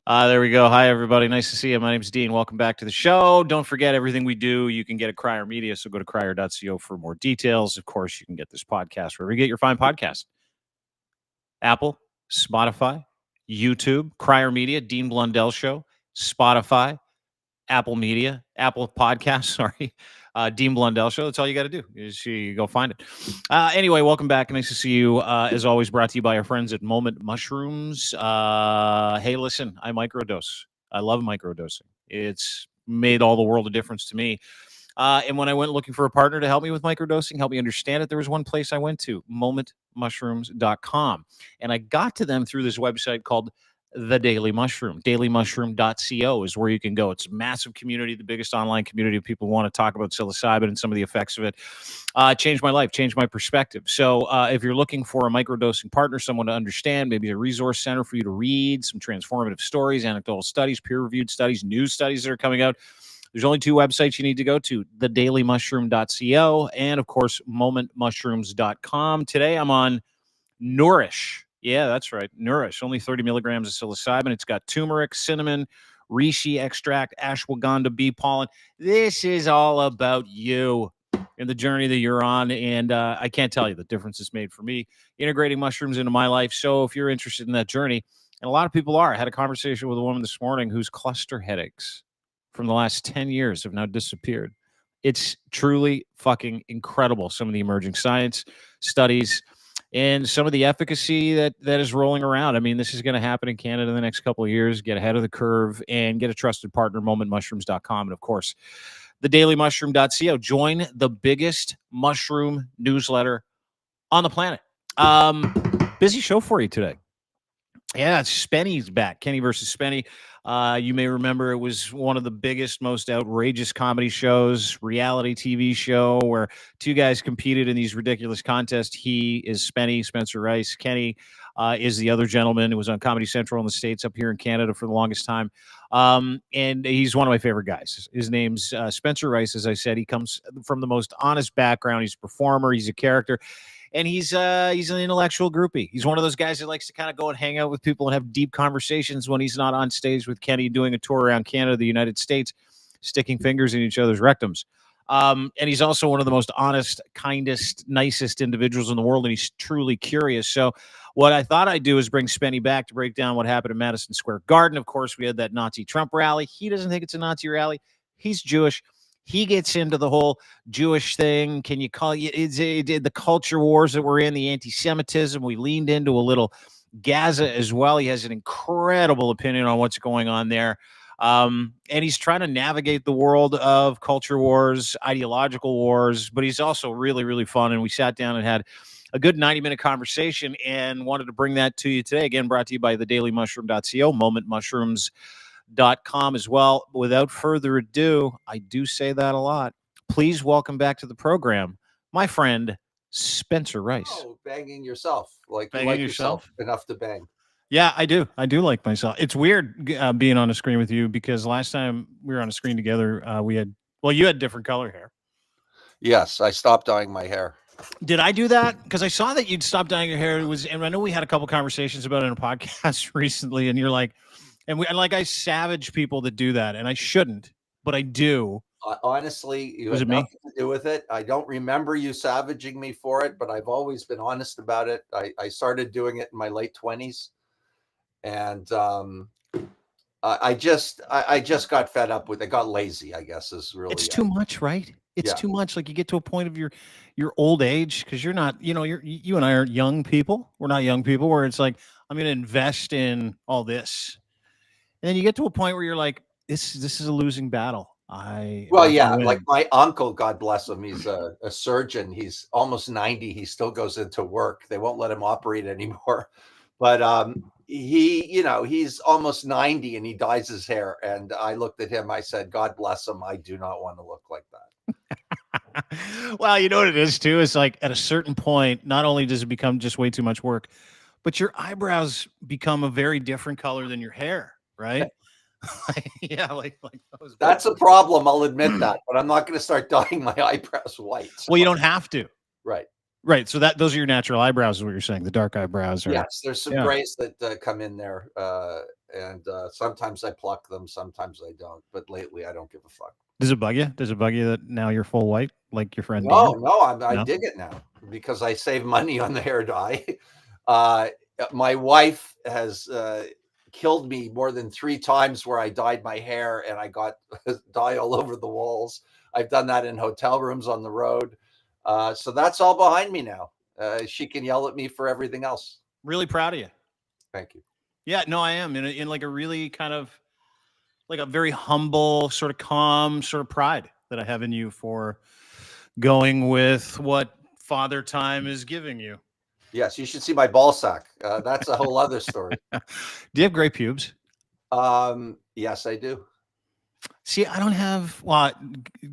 There we go. Hi, everybody. Nice to see you. My name's Dean. Welcome back to the show. Don't forget everything we do. You can get at Crier Media, so go to crier.co for more details. Of course, you can get this podcast wherever you get your fine podcast. Apple, Spotify, YouTube, Crier Media, Dean Blundell Show, Spotify, Apple Media, Apple Podcasts, sorry, Dean Blundell Show. That's all you got to do is you go find it. Anyway, welcome back. Nice to see you. As always, brought to you by our friends at Moment Mushrooms. Hey, listen, I microdose. I love microdosing. It's made all the world of difference to me. And when I went looking for a partner to help me with microdosing, help me understand it, there was one place I went to, momentmushrooms.com. And I got to them through this website called The Daily Mushroom. dailymushroom.co is where you can go. It's a massive community, the biggest online community of people who want to talk about psilocybin and some of the effects of it. Changed my life, changed my perspective. So if you're looking for a microdosing partner, someone to understand, maybe a resource center for you to read, some transformative stories, anecdotal studies, peer-reviewed studies, news studies that are coming out, there's only two websites you need to go to, thedailymushroom.co and, of course, momentmushrooms.com. Today I'm on Nourish. Yeah, that's right. Nourish. Only 30 milligrams of psilocybin. It's got turmeric, cinnamon, reishi extract, ashwagandha bee pollen. This is all about you and the journey that you're on. And I can't tell you the difference it's made for me integrating mushrooms into my life. So if you're interested in that journey, and a lot of people are, I had a conversation with a woman this morning whose cluster headaches from the last 10 years have now disappeared. It's truly fucking incredible. Some of the emerging science studies and some of the efficacy that is rolling around. I mean, this is going to happen in Canada in the next couple of years. Get ahead of the curve and get a trusted partner, momentmushrooms.com. And, of course, thedailymushroom.co. Join the biggest mushroom newsletter on the planet. Busy show for you today. Yeah, Spenny's back. Kenny versus Spenny. You may remember it was one of the biggest, most outrageous comedy shows, reality TV show, where two guys competed in these ridiculous contests. He is Spenny, Spencer Rice. Kenny is the other gentleman who was on Comedy Central in the States, up here in Canada for the longest time. And he's one of my favorite guys. His name's Spencer Rice, as I said. He comes from the most honest background. He's a performer. He's a character. And he's an intellectual groupie. He's one of those guys that likes to kind of go and hang out with people and have deep conversations when he's not on stage with Kenny doing a tour around Canada, the United States, sticking fingers in each other's rectums. And he's also one of the most honest, kindest, nicest individuals in the world, and he's truly curious. So what I thought I'd do is bring Spenny back to break down what happened in Madison Square Garden. Of course, we had that Nazi Trump rally. He doesn't think it's a Nazi rally. He's Jewish. He gets into the whole Jewish thing. Can you call it the culture wars that we're in, the anti-Semitism? We leaned into a little Gaza as well. He has an incredible opinion on what's going on there. And he's trying to navigate the world of culture wars, ideological wars, but he's also really, really fun. And we sat down and had a good 90-minute conversation and wanted to bring that to you today. Again, brought to you by thedailymushroom.co, momentmushrooms.com as well. Without further ado, I do say that a lot. Please welcome back to the program, my friend, Spencer Rice. Oh, banging yourself. Like banging you like yourself enough to bang. Yeah, I do. I do like myself. It's weird being on a screen with you because last time we were on a screen together, you had different color hair. Yes, I stopped dyeing my hair. Did I do that? Because I saw that you'd stopped dyeing your hair. And I know we had a couple conversations about it in a podcast recently, and you're like, I savage people that do that, and I shouldn't, but I do. Honestly, you had nothing to do with it. I don't remember you savaging me for it, but I've always been honest about it. I started doing it in my late 20s, and I just got fed up with it. Got lazy, I guess, is really. It's too much, right? It's too much. Like you get to a point of your old age, because you're not, you and I aren't young people. We're not young people where it's like, I'm going to invest in all this. And then you get to a point where you're like, this is a losing battle. Like my uncle, God bless him, he's a surgeon. He's almost 90. He still goes into work. They won't let him operate anymore. But he's almost 90 and he dyes his hair. And I looked at him. I said, God bless him. I do not want to look like that. Well, you know what it is too? It's like at a certain point, not only does it become just way too much work, but your eyebrows become a very different color than your hair, right? Yeah, That's a problem. I'll admit that, but I'm not going to start dyeing my eyebrows white. So. Well, you don't have to. Right. Right. So those are your natural eyebrows, is what you're saying. The dark eyebrows are. Yes, there's some grays that come in there, and sometimes I pluck them, sometimes I don't. But lately, I don't give a fuck. Does it bug you? Does it bug you that now you're full white, like your friend? No, Dan? I dig it now because I save money on the hair dye. My wife has killed me more than 3 times where I dyed my hair and I got dye all over the walls. I've done that in hotel rooms on the road. So that's all behind me now. She can yell at me for everything else. Really proud of you. Thank you. Yeah, no, I am in like a really kind of like a very humble, sort of calm sort of pride that I have in you for going with what Father Time is giving you. Yes, you should see my ball sack. That's a whole other story. Do you have gray pubes? Yes, I do. See, I don't have. Well,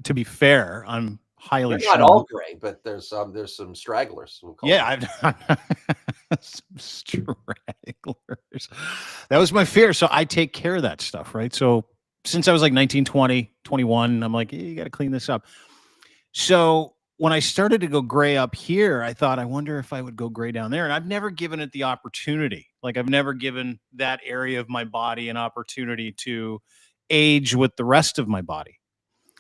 to be fair, I'm highly. They're not all gray, but there's some stragglers. We'll call I've some stragglers. That was my fear. So I take care of that stuff, right? So since I was like 19, 20, 21, I'm like, you got to clean this up. So when I started to go gray up here, I thought, I wonder if I would go gray down there. And I've never given it the opportunity. Like I've never given that area of my body an opportunity to age with the rest of my body.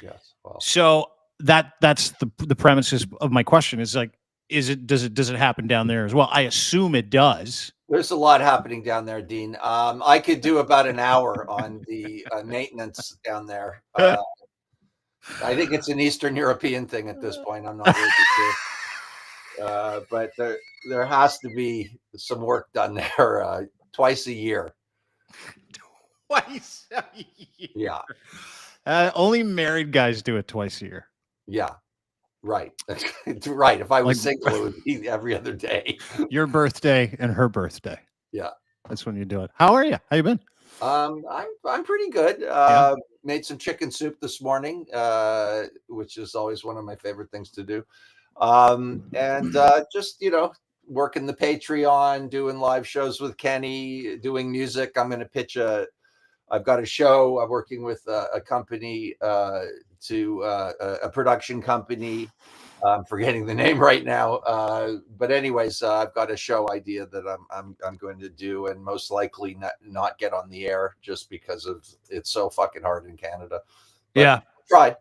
Yes. Well. So that's the premises of my question is like, does it happen down there as well? I assume it does. There's a lot happening down there, Dean. I could do about an hour on the maintenance down there. I think it's an Eastern European thing at this point. I'm not really sure. But there has to be some work done there twice a year. Twice a year. Yeah. Only married guys do it twice a year. Yeah. Right. Right. If I was single, it would be every other day. Your birthday and her birthday. Yeah. That's when you do it. How are you? How you been? I'm pretty good. Made some chicken soup this morning, which is always one of my favorite things to do. And just, working the Patreon, doing live shows with Kenny, doing music. I've got a show. I'm working with a company, a production company. I'm forgetting the name right now. But anyways, I've got a show idea that I'm going to do and most likely not get on the air just because of it's so fucking hard in Canada. But yeah. Try.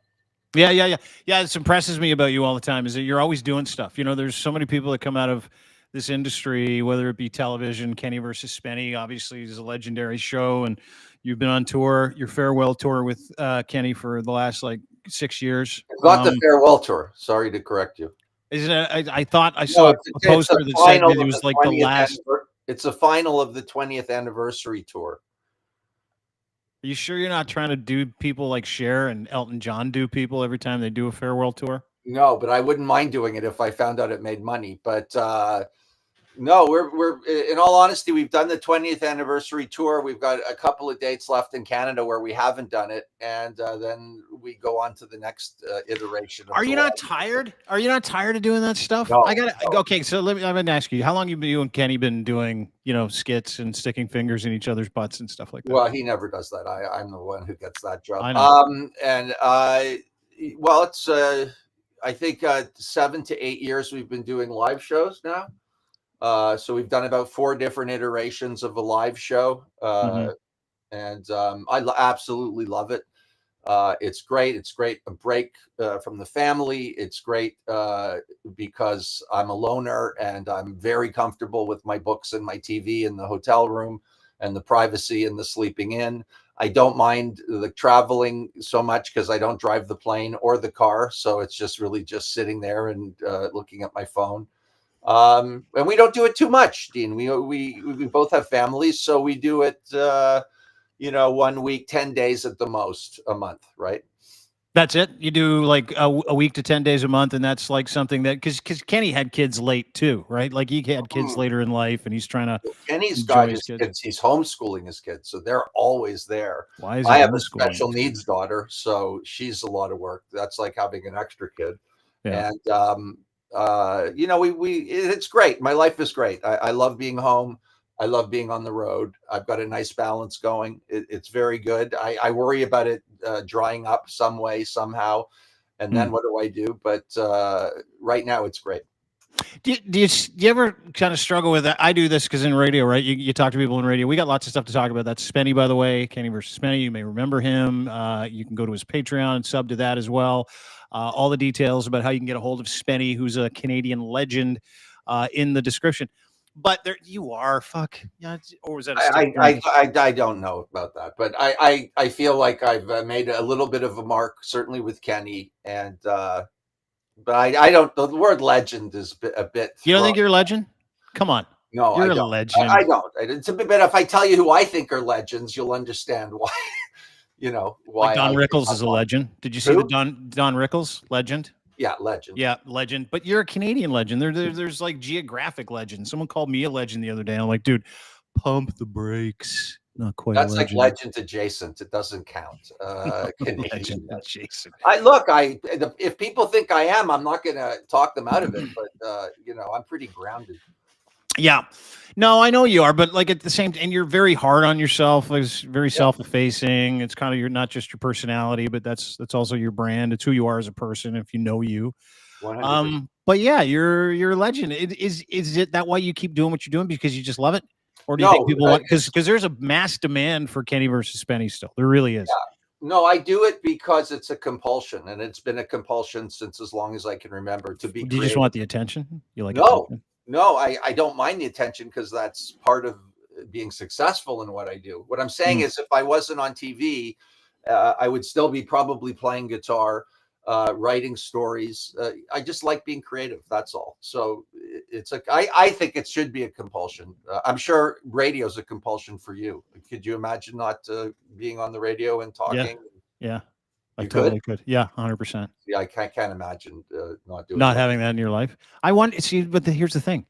Yeah. It impresses me about you all the time is that you're always doing stuff. There's so many people that come out of this industry, whether it be television. Kenny versus Spenny obviously is a legendary show, and you've been on tour, your farewell tour with Kenny for the last 6 years. It's not the farewell tour. Sorry to correct you. Isn't it? I thought I saw a poster that said it was like the last. It's a final of the 20th anniversary tour. Are you sure you're not trying to do people like Cher and Elton John do people every time they do a farewell tour? No, but I wouldn't mind doing it if I found out it made money. But no, we're in all honesty, we've done the 20th anniversary tour. We've got a couple of dates left in Canada where we haven't done it, and then we go on to the next iteration. Are you not tired? Are you not tired of doing that stuff? No, Okay, so I'm gonna ask you, how long have you and Kenny been doing, skits and sticking fingers in each other's butts and stuff like that? Well, he never does that. I'm the one who gets that job. I know. Well, it's I think 7 to 8 years we've been doing live shows now. So we've done about 4 different iterations of a live show. And I absolutely love it. It's great. It's great. A break from the family. It's great because I'm a loner and I'm very comfortable with my books and my TV in the hotel room and the privacy and the sleeping in. I don't mind the traveling so much because I don't drive the plane or the car. So it's just really just sitting there and looking at my phone. And we don't do it too much, Dean. We both have families, so we do it 1 week, 10 days at the most a month, right? That's it. You do like a week to 10 days a month, and that's like something that because Kenny had kids late too, right? Like he had kids later in life, and he's trying to. Kenny's got his kids. He's homeschooling his kids, so they're always there. Why is I have a special needs daughter, so she's a lot of work. That's like having an extra kid, and it's great. My life is great. I love being home. I love being on the road. I've got a nice balance going. It's very good. I worry about it drying up some way, somehow. And then what do I do? But right now it's great. Do you ever kind of struggle with that? I do this because in radio, right? You talk to people in radio. We got lots of stuff to talk about. That's Spenny, by the way, Kenny versus Spenny. You may remember him. You can go to his Patreon and sub to that as well. All the details about how you can get a hold of Spenny, who's a Canadian legend, in the description. But there you are. Fuck. Yeah. Or was that a stick drink? I don't know about that, but I feel like I've made a little bit of a mark, certainly with Kenny, and but I don't. The word legend is a bit. You don't think you're a legend? Come on. No, you're I don't. A legend. I don't. It's a bit. But if I tell you who I think are legends, you'll understand why. You know why. Like Don Rickles is a legend. Did you see the Don Rickles legend? Yeah, legend. Yeah, legend. But you're a Canadian legend. There's like geographic legend. Someone called me a legend the other day. I'm like, dude, pump the brakes. Not quite. That's like legend adjacent. It doesn't count. Legend adjacent. If people think I am, I'm not going to talk them out of it. But you know, I'm pretty grounded. Yeah, no, I know you are, but like at the same time, and you're very hard on yourself. It's very self-effacing. It's kind of you're not just your personality, but that's also your brand. It's who you are as a person. If you know you, 100%. But yeah, you're a legend. Is it that why you keep doing what you're doing because you just love it, or do you think people want because there's a mass demand for Kenny versus Spenny still? There really is. Yeah. No, I do it because it's a compulsion, and it's been a compulsion since as long as I can remember. To be, do you just want the attention? You like attention? No, I don't mind the attention because that's part of being successful in what I do. What I'm saying is if I wasn't on TV, I would still be probably playing guitar, writing stories. I just like being creative. That's all. So it's like, I think it should be a compulsion. I'm sure radio's a compulsion for you. Could you imagine not being on the radio and talking? Yeah. I totally could. Yeah, 100%. Yeah, I can't imagine not having that in your life. I want to see, but here's the thing: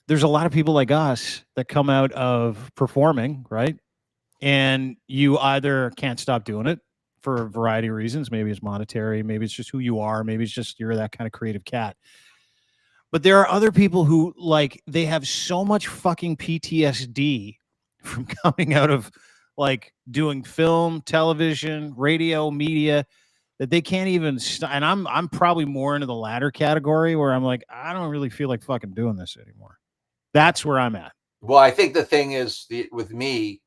there's a lot of people like us that come out of performing, right? And you either can't stop doing it for a variety of reasons. Maybe it's monetary, maybe it's just who you are, maybe it's just you're that kind of creative cat. But there are other people who like they have so much fucking PTSD from coming out of like doing film, television, radio, media that they can't even and I'm probably more into the latter category where I'm like, I don't really feel like fucking doing this anymore. That's where I'm at. Well, I think the thing is with me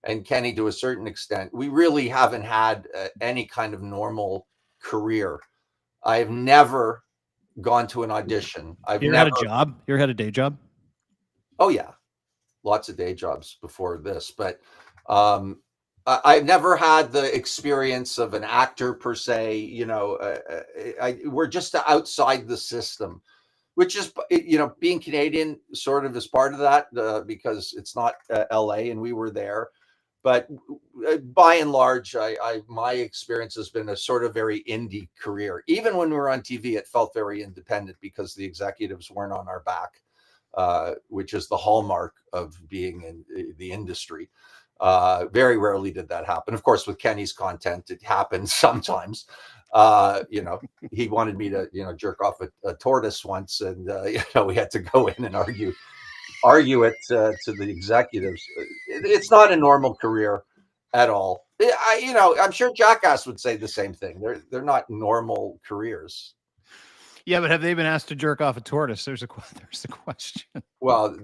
and Kenny to a certain extent, we really haven't had any kind of normal career. I've never gone to an audition. I've never had a job. You ever had a day job? Oh yeah. Lots of day jobs before this, but I've never had the experience of an actor per se. You know, we're just outside the system, which is, you know, being Canadian sort of is part of that because it's not LA and we were there. But by and large, my experience has been a sort of very indie career. Even when we were on TV, it felt very independent because the executives weren't on our back. Which is the hallmark of being in the industry. Very rarely did that happen. Of course, with Kenny's content, it happens sometimes. You know, he wanted me to, you know, jerk off a tortoise once, and you know, we had to go in and argue it to the executives. It's not a normal career at all. You know, I'm sure Jackass would say the same thing. They're not normal careers. Yeah, but have they been asked to jerk off a tortoise? There's the question. Well,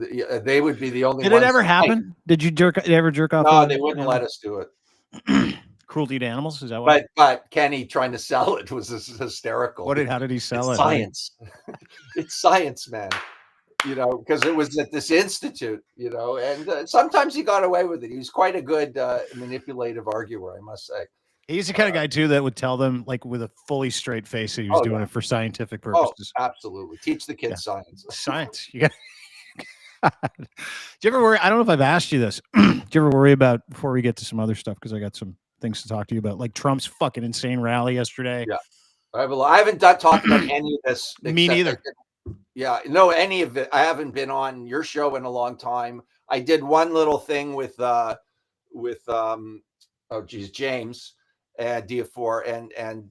they would be the only. Did it ever happen? Did you ever jerk off? No, they wouldn't let us do it. Cruelty to animals, is that what? But Kenny trying to sell it was hysterical. How did he sell it? Science. It's science, man. You know, because it was at this institute. You know, and sometimes he got away with it. He was quite a good manipulative arguer, I must say. He's the kind of guy too that would tell them like with a fully straight face that he was doing it for scientific purposes. Oh, absolutely. Teach the kids science. Science. You got. Do you ever worry? I don't know if I've asked you this. Do you ever worry about before we get to some other stuff? Because I got some things to talk to you about, like Trump's fucking insane rally yesterday. Yeah, I haven't talked about any of this. Me neither. Yeah, no, any of it. I haven't been on your show in a long time. I did one little thing with James and Diafor, and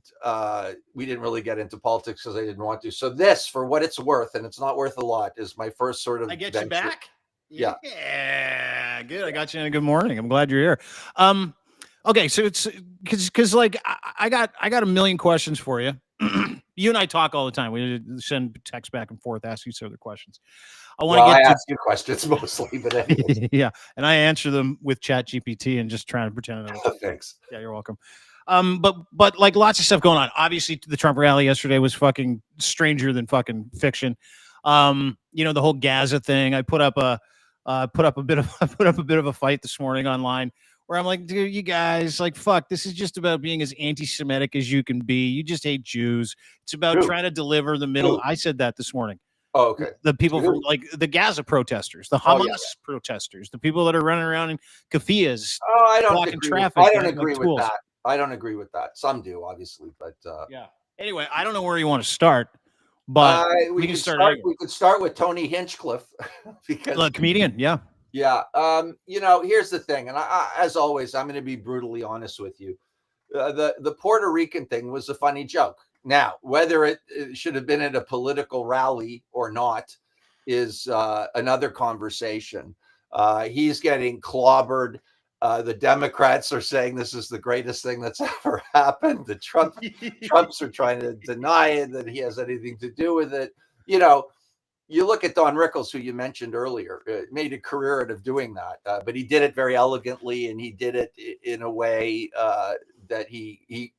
we didn't really get into politics because I didn't want to. So this, for what it's worth, and it's not worth a lot, is my first sort of. I get you back. Yeah. Yeah, good. I got you in a good morning. I'm glad you're here. Okay, so it's because like I got a million questions for you. You and I talk all the time. We send texts back and forth, ask each other questions. I ask you questions mostly, but anyways. Yeah, and I answer them with Chat GPT and just trying to pretend. Thanks. Yeah, you're welcome. But like lots of stuff going on. Obviously, the Trump rally yesterday was fucking stranger than fucking fiction. The whole Gaza thing. I put up a bit of a fight this morning online where I'm like, dude, you guys, like, fuck, this is just about being as anti-Semitic as you can be. You just hate Jews. It's about trying to deliver the middle. I said that this morning. Oh, okay. The people from like the Gaza protesters, the Hamas protesters, the people that are running around in kafiyas, blocking traffic. I don't agree with that. I don't agree with that. Some do, obviously, but yeah. Anyway, I don't know where you want to start, but we can start. We could start with Tony Hinchcliffe because comedian. Yeah. Yeah. Here's the thing, and as always, I'm going to be brutally honest with you. The Puerto Rican thing was a funny joke. Now, whether it should have been at a political rally or not is another conversation. He's getting clobbered. The Democrats are saying this is the greatest thing that's ever happened. The Trumps are trying to deny it, that he has anything to do with it. You look at Don Rickles, who you mentioned earlier, made a career out of doing that, but he did it very elegantly, and he did it in a way that he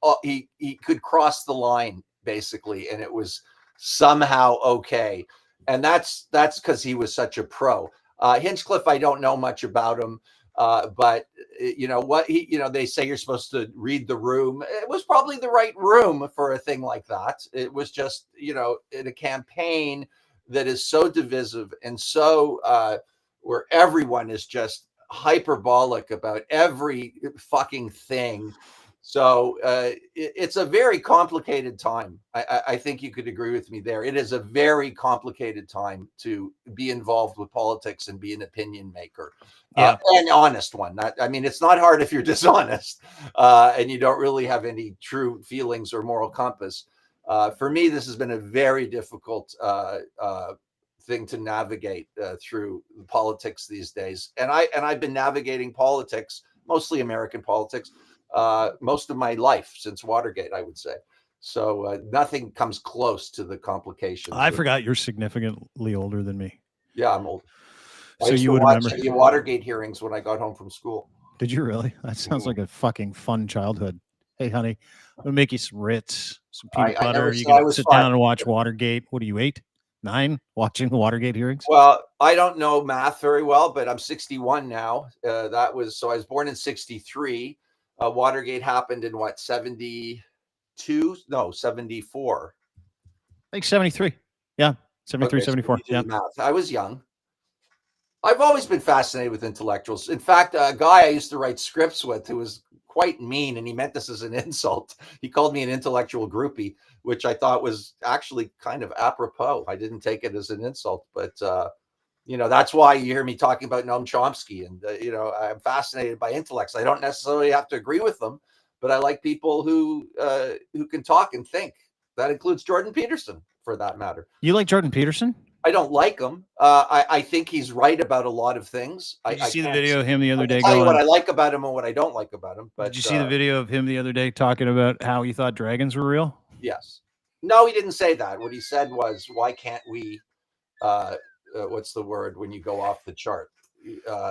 could cross the line basically, and it was somehow okay. And that's because he was such a pro. Hinchcliffe, I don't know much about him, but they say you're supposed to read the room. It was probably the right room for a thing like that. It was just in a campaign that is so divisive and so where everyone is just hyperbolic about every fucking thing. So it's a very complicated time. I think you could agree with me there. It is a very complicated time to be involved with politics and be an opinion maker. An honest one. It's not hard if you're dishonest and you don't really have any true feelings or moral compass. For me, this has been a very difficult thing to navigate through politics these days. And I've been navigating politics, mostly American politics, most of my life since Watergate, I would say. So nothing comes close to the complications. I forgot you're significantly older than me. Yeah, I'm old. So you would remember the Watergate hearings when I got home from school. Did you really? That sounds like a fucking fun childhood. Hey, honey, I'm gonna make you some Ritz, some peanut butter. You can sit down and watch Watergate. What are you, 8, 9, watching the Watergate hearings? Well, I don't know math very well, but I'm 61 now. So I was born in 63. Watergate happened in what, 72? No, 74. I think 73. Yeah, 73, okay, 74. Yeah. Math. I was young. I've always been fascinated with intellectuals. In fact, a guy I used to write scripts with who was quite mean, and he meant this as an insult. He called me an intellectual groupie, which I thought was actually kind of apropos. I didn't take it as an insult, but that's why you hear me talking about Noam Chomsky. And I'm fascinated by intellects. I don't necessarily have to agree with them, but I like people who can talk and think. That includes Jordan Peterson, for that matter. You like Jordan Peterson? I don't like him. I think he's right about a lot of things. Did you see the video of him the other day? I tell you what I like about him and what I don't like about him. But did you see the video of him the other day talking about how he thought dragons were real? Yes. No, he didn't say that. What he said was, why can't we, what's the word when you go off the chart?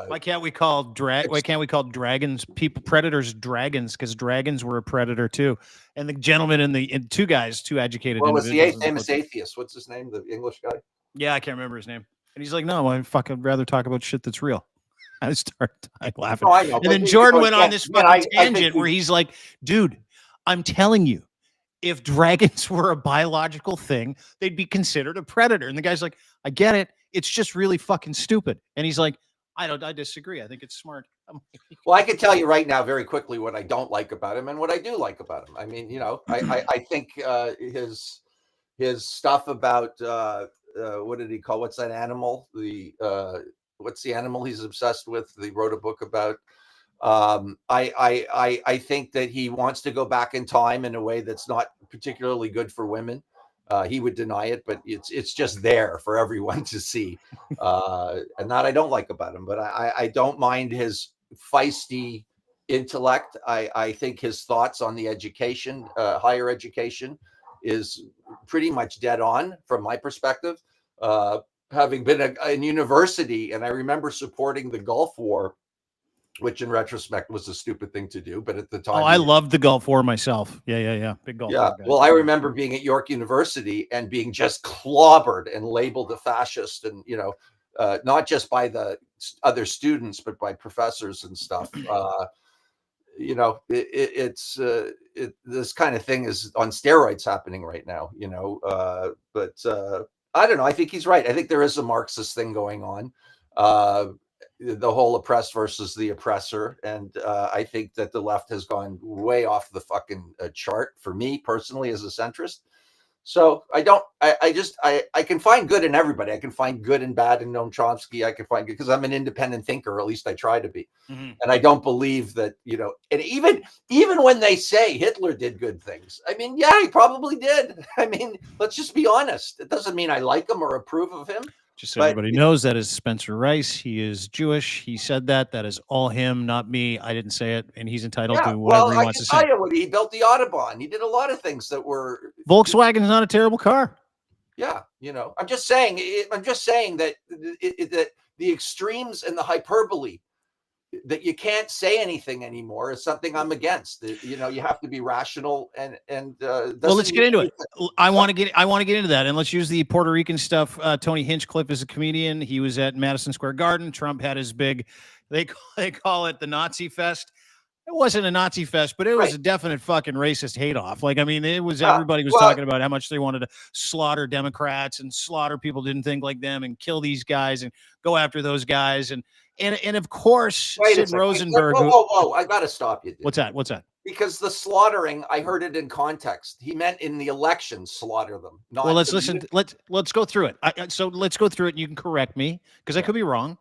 Why can't we call dragons predators dragons? Because dragons were a predator too. And the gentleman and two educated. What was the famous atheist? What's his name? The English guy? Yeah, I can't remember his name. And he's like, no, I'd rather talk about shit that's real. I started laughing. No, I know, and then Jordan went on this fucking tangent where he's like, dude, I'm telling you, if dragons were a biological thing, they'd be considered a predator. And the guy's like, I get it. It's just really fucking stupid. And he's like, I disagree. I think it's smart. Well, I can tell you right now very quickly what I don't like about him and what I do like about him. I mean, I think his stuff about what did he call? What's that animal? What's the animal he's obsessed with? He wrote a book about. I think that he wants to go back in time in a way that's not particularly good for women. He would deny it, but it's just there for everyone to see. And that I don't like about him, but I don't mind his feisty intellect. I think his thoughts on the education, higher education, is pretty much dead on from my perspective. Having been in university, and I remember supporting the Gulf War, which in retrospect was a stupid thing to do, but at the time, I loved the Gulf War myself. Yeah. Big Gulf War guy. Well, I remember being at York University and being just clobbered and labeled a fascist, and not just by the other students, but by professors and stuff. This kind of thing is on steroids happening right now. But I don't know. I think he's right. I think there is a Marxist thing going on. The whole oppressed versus the oppressor. And I think that the left has gone way off the fucking chart for me personally as a centrist. So I can find good in everybody. I can find good and bad in Noam Chomsky. I can find good because I'm an independent thinker, or at least I try to be. Mm-hmm. And I don't believe that, and even when they say Hitler did good things, I mean, yeah, he probably did. I mean, let's just be honest. It doesn't mean I like him or approve of him. Just so everybody knows, that is Spencer Rice. He is Jewish. He said that. That is all him, not me. I didn't say it, and he's entitled to whatever he wants to say. He built the Autobahn. He did a lot of things that were. Volkswagen is not a terrible car. Yeah, I'm just saying. That that the extremes and the hyperbole, that you can't say anything anymore, is something I'm against. You have to be rational and. Well, let's get into it. I want to get into that, and let's use the Puerto Rican stuff. Tony Hinchcliffe is a comedian. He was at Madison Square Garden. Trump had his big. They call it the Nazi Fest. It wasn't a Nazi fest, but it was a definite fucking racist hate off. Like, I mean, it was everybody was talking about how much they wanted to slaughter Democrats and slaughter people who didn't think like them and kill these guys and go after those guys. And of course, Sid Rosenberg. Whoa. I got to stop you, dude. What's that? Because the slaughtering, I heard it in context. He meant in the election, slaughter them. Well, let's listen. Let's go through it. So let's go through it. And you can correct me because I could be wrong.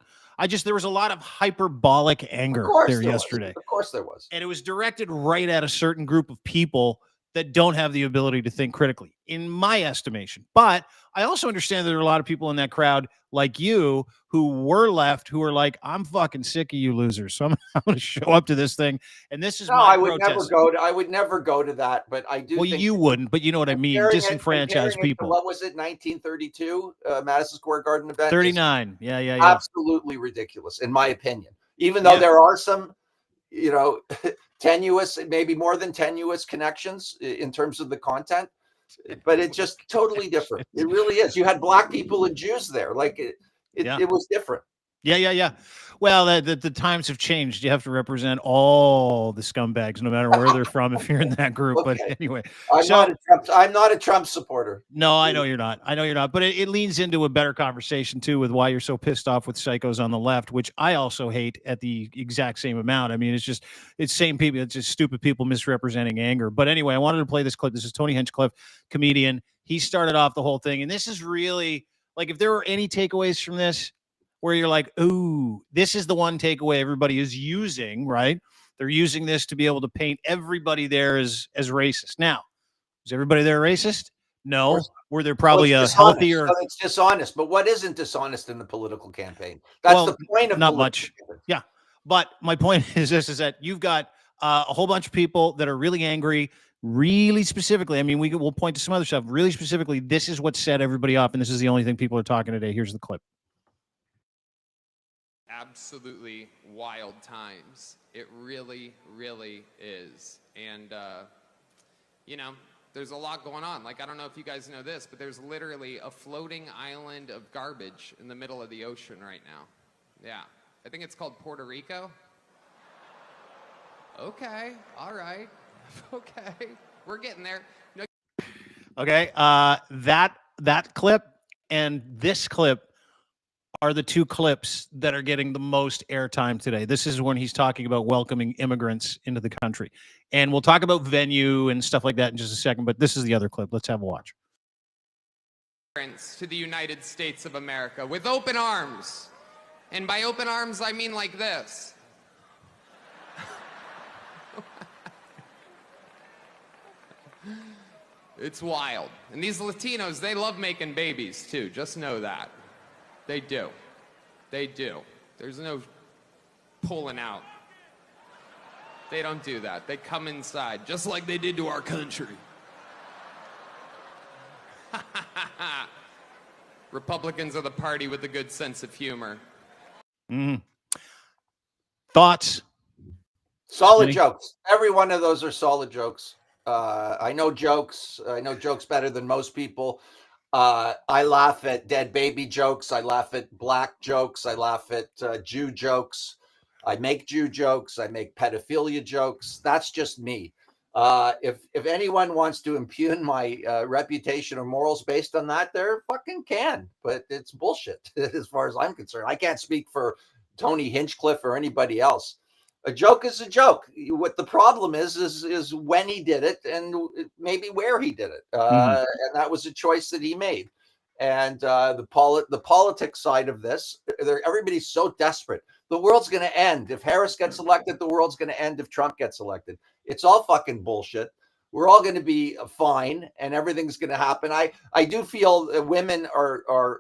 There was a lot of hyperbolic anger there yesterday. Of course there was. And it was directed right at a certain group of people that don't have the ability to think critically, in my estimation. But I also understand that there are a lot of people in that crowd like you who were left, who are like, I'm fucking sick of you losers. So I'm going to show up to this thing. And this is I would never go to that, but I do. Well, you wouldn't, but you know what I mean. Disenfranchised people. What was it? 1932 Madison Square Garden event. 39. Yeah. Absolutely ridiculous, in my opinion. Even though there are some, tenuous, maybe more than tenuous connections in terms of the content, but it's just totally different. It really is. You had black people and Jews there. Like it was different. Yeah. Well, the times have changed. You have to represent all the scumbags, no matter where they're from, if you're in that group. Okay. But anyway, I'm not a Trump supporter. No, I know you're not. But it leans into a better conversation too, with why you're so pissed off with psychos on the left, which I also hate at the exact same amount. I mean, it's same people. It's just stupid people misrepresenting anger. But anyway, I wanted to play this clip. This is Tony Hinchcliffe, comedian. He started off the whole thing, and this is really like, if there were any takeaways from this, where you're like, ooh, this is the one takeaway everybody is using, right? They're using this to be able to paint everybody there as racist. Now, is everybody there racist? No. Were there probably a healthier... So it's dishonest. But what isn't dishonest in the political campaign? That's the point of not much. Yeah. But my point is this, is that you've got a whole bunch of people that are really angry, really specifically. I mean, we'll point to some other stuff. Really specifically, this is what set everybody off, and this is the only thing people are talking today. Here's the clip. Absolutely wild times. It really, really is. And, there's a lot going on. Like, I don't know if you guys know this, but there's literally a floating island of garbage in the middle of the ocean right now. Yeah. I think it's called Puerto Rico. Okay. All right. Okay. We're getting there. No. Okay. That clip and this clip are the two clips that are getting the most airtime today. This is when he's talking about welcoming immigrants into the country. And we'll talk about venue and stuff like that in just a second, but this is the other clip. Let's have a watch. To the United States of America with open arms. And by open arms, I mean like this. It's wild. And these Latinos, they love making babies too. Just know that. They do. They do. There's no pulling out. They don't do that. They come inside, just like they did to our country. Republicans are the party with a good sense of humor. Thoughts? Solid jokes. Every one of those are solid jokes. I know jokes. I know jokes better than most people. I laugh at dead baby jokes. I laugh at black jokes. I laugh at Jew jokes. I make Jew jokes. I make pedophilia jokes. That's just me. If anyone wants to impugn my reputation or morals based on that, they're fucking can. But it's bullshit as far as I'm concerned. I can't speak for Tony Hinchcliffe or anybody else. A joke is a joke. What the problem is when he did it and maybe where he did it. And that was a choice that he made. And the politics side of this, everybody's so desperate. The world's going to end. If Harris gets elected, the world's going to end if Trump gets elected. It's all fucking bullshit. We're all going to be fine and everything's going to happen. I do feel women are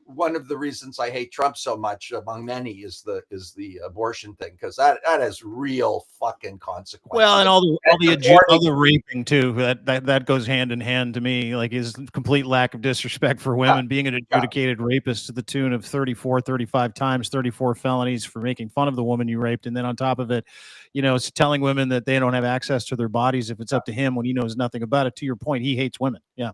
one of the reasons I hate Trump so much among many is the abortion thing, because that has real fucking consequences. Well, and all the raping too. That goes hand in hand to me. Like his complete lack of disrespect for women, being an adjudicated rapist to the tune of 35 times, 34 felonies for making fun of the woman you raped, and then on top of it, it's telling women that they don't have access to their bodies if it's up to him when he knows nothing about it. To your point, he hates women. Yeah.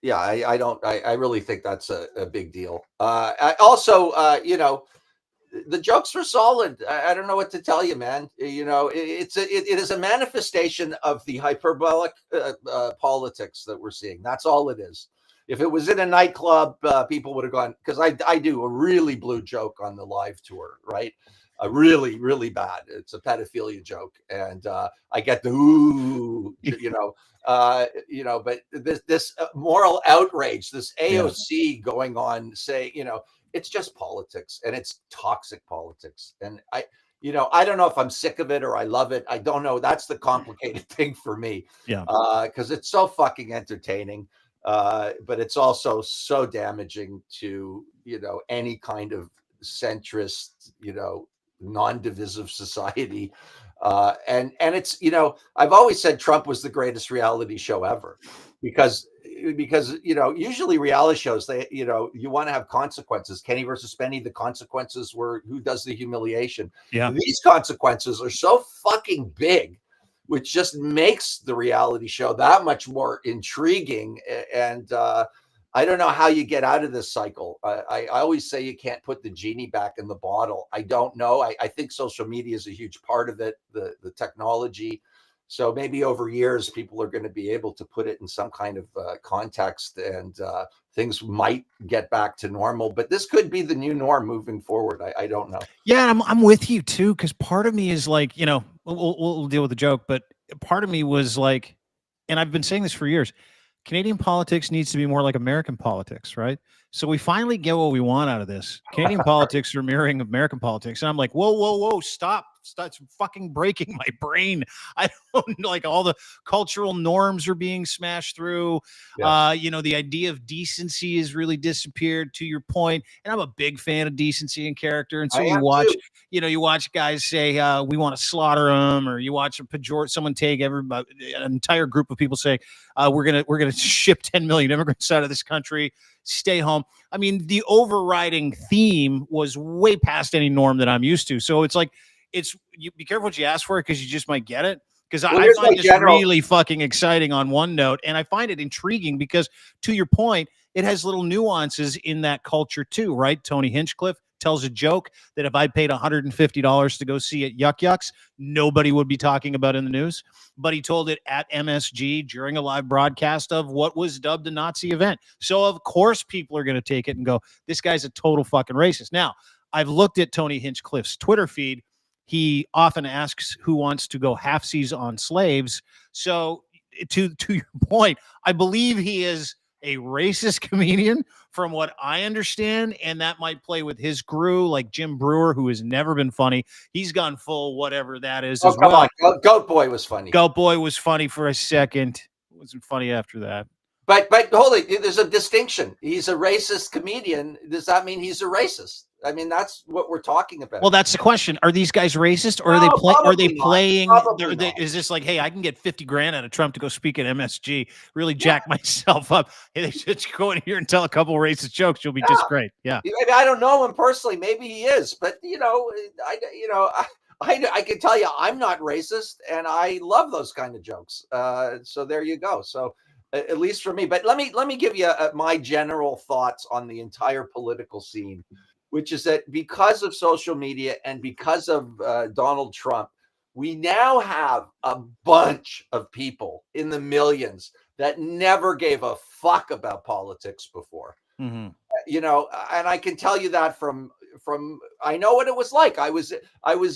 I really think that's a big deal. I also, the jokes were solid. I don't know what to tell you, man. It is a manifestation of the hyperbolic politics that we're seeing. That's all it is. If it was in a nightclub, people would have gone, because I do a really blue joke on the live tour, right? A really, really bad. It's a pedophilia joke. And I get the, ooh, but this moral outrage, this AOC going on, say, it's just politics, and it's toxic politics. And I don't know if I'm sick of it or I love it. I don't know. That's the complicated thing for me. Yeah. Because it's so fucking entertaining. But it's also so damaging to, any kind of centrist, non-divisive society. And it's, I've always said Trump was the greatest reality show ever because usually reality shows, they, you want to have consequences. Kenny versus Spenny, the consequences were who does the humiliation. Yeah. These consequences are so fucking big, which just makes the reality show that much more intriguing. And I don't know how you get out of this cycle. I always say you can't put the genie back in the bottle. I don't know. I think social media is a huge part of it, the technology. So maybe over years, people are going to be able to put it in some kind of context, and things might get back to normal. But this could be the new norm moving forward. I don't know. Yeah, I'm with you too, because part of me is like, we'll deal with the joke, but part of me was like, and I've been saying this for years, Canadian politics needs to be more like American politics, right? So we finally get what we want out of this. Canadian politics are mirroring American politics. And I'm like, whoa, stop. It's fucking breaking my brain. I don't like all the cultural norms are being smashed through. Yeah. The idea of decency has really disappeared, to your point. And I'm a big fan of decency and character. And so you watch guys say, we want to slaughter them, or you watch someone take an entire group of people say, we're gonna ship 10 million immigrants out of this country, stay home. I mean, the overriding theme was way past any norm that I'm used to. So it's like, you be careful what you ask for, because you just might get it. Because I find this really fucking exciting on one note, and I find it intriguing because, to your point, it has little nuances in that culture too, right? Tony Hinchcliffe tells a joke that if I paid $150 to go see at Yuck Yucks, nobody would be talking about in the news. But he told it at MSG during a live broadcast of what was dubbed a Nazi event. So of course people are going to take it and go, this guy's a total fucking racist. Now, I've looked at Tony Hinchcliffe's Twitter feed. He often asks who wants to go halfsies on slaves. So to your point, I believe he is a racist comedian from what I understand, and that might play with his crew, like Jim Brewer, who has never been funny. He's gone full whatever that is. Oh, come on. Goat Boy was funny. Goat Boy was funny for a second. wasn't funny after that. But hold it, there's a distinction. He's a racist comedian. Does that mean he's a racist? I mean, that's what we're talking about. Well, that's the question. Are these guys racist, or No, are they playing? not. Is this like, hey, I can get 50 grand out of Trump to go speak at MSG, really jack myself up? Hey, they should go in here and tell a couple racist jokes. You'll be just great. Yeah. I don't know him personally. Maybe he is, but I can tell you, I'm not racist, and I love those kind of jokes. So there you go. So at least for me. But let me give you my general thoughts on the entire political scene, which is that because of social media and because of Donald Trump, we now have a bunch of people in the millions that never gave a fuck about politics before. Mm-hmm. And I can tell you that from I know what it was like. I was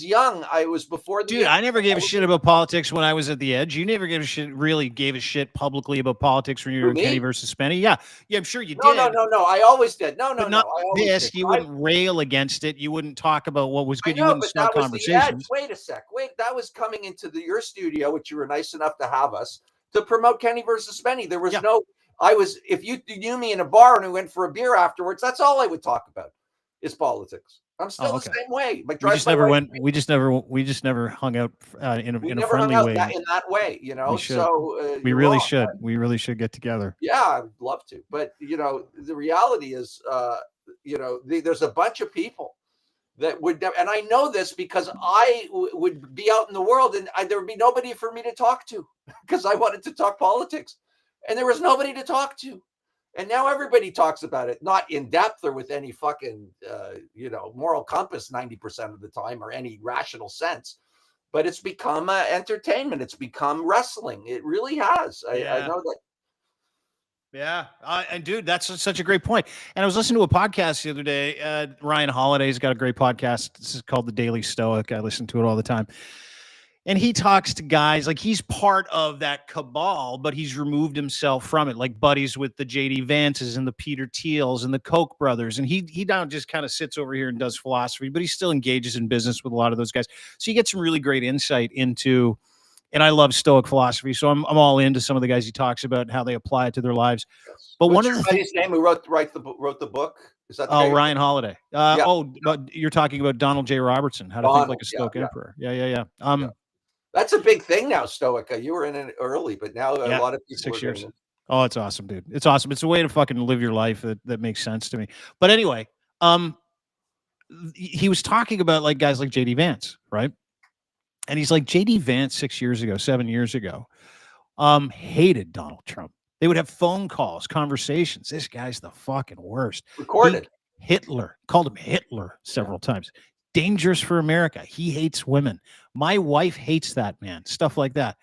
young. I was before the. Dude, I never gave a shit about politics when I was at the edge. You never gave a shit publicly about politics when you were in Kenny versus Spenny. Yeah, I'm sure you did. No. I always did. No. Not this. You wouldn't rail against it. You wouldn't talk about what was good. You wouldn't start conversations. Wait a sec. That was coming into your studio, which you were nice enough to have us to promote Kenny versus Spenny. There was no. If you knew me in a bar and we went for a beer afterwards, that's all I would talk about is politics. I'm still the same way. Like we just never hung out in a friendly way. In that way, So we really should. We really should get together. Yeah, I'd love to. But the reality is, there's a bunch of people that would, and I know this because I would be out in the world and there would be nobody for me to talk to because I wanted to talk politics. And there was nobody to talk to. And now everybody talks about it, not in depth or with any fucking, moral compass 90% of the time or any rational sense. But it's become entertainment. It's become wrestling. It really has. I know that. Yeah. And dude, that's such a great point. And I was listening to a podcast the other day. Ryan Holiday's got a great podcast. This is called The Daily Stoic. I listen to it all the time. And he talks to guys like he's part of that cabal, but he's removed himself from it, like buddies with the JD Vances and the Peter Thiels and the Koch brothers. And he down just kind of sits over here and does philosophy, but he still engages in business with a lot of those guys. So you get some really great insight into, and I love Stoic philosophy. So I'm all into some of the guys he talks about and how they apply it to their lives. Yes. But what's one of the buddy's name who wrote the book? Is that Ryan Holiday? But you're talking about Donald J. Robertson, How to Think Like a Stoic Emperor. Yeah. That's a big thing now, Stoica. You were in it early, but now a lot of people 6 years. Oh, it's awesome, dude. It's awesome. It's a way to fucking live your life that makes sense to me. But anyway, he was talking about like guys like JD Vance, right? And he's like, JD Vance 7 years ago, hated Donald Trump. They would have phone calls, conversations. This guy's the fucking worst. Recorded. Called him Hitler several times. Dangerous for America. He hates women. My wife hates that man. Stuff like that.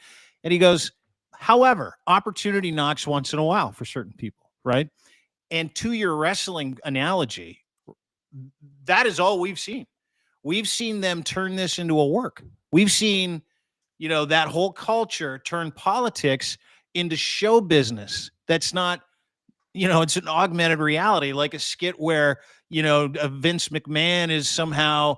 And he goes, however, opportunity knocks once in a while for certain people, right? And to your wrestling analogy, that is all we've seen. We've seen them turn this into a work. We've seen, that whole culture turn politics into show business. That's not, it's an augmented reality, like a skit where, Vince McMahon is somehow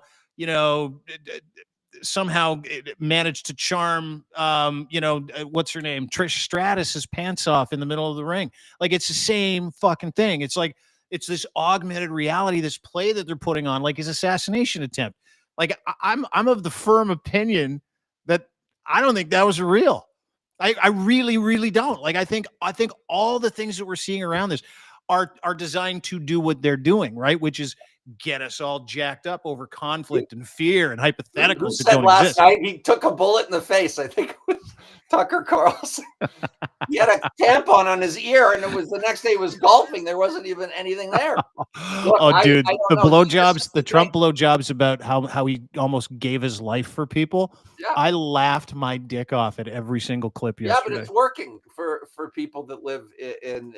managed to charm, what's her name? Trish Stratus's pants off in the middle of the ring. Like it's the same fucking thing. It's like, it's this augmented reality, this play that they're putting on, like his assassination attempt. Like I'm of the firm opinion that I don't think that was real. I really, really don't. Like I think all the things that we're seeing around this are designed to do what they're doing, right? Which is get us all jacked up over conflict and fear and hypotheticals that don't exist. Last night he took a bullet in the face. I think it was Tucker Carlson. He had a tampon on his ear, and it was the next day he was golfing. There wasn't even anything there. Look, dude, the blowjobs, the Trump blowjobs about how he almost gave his life for people. Yeah. I laughed my dick off at every single clip yesterday. Yeah, but it's working for people that live in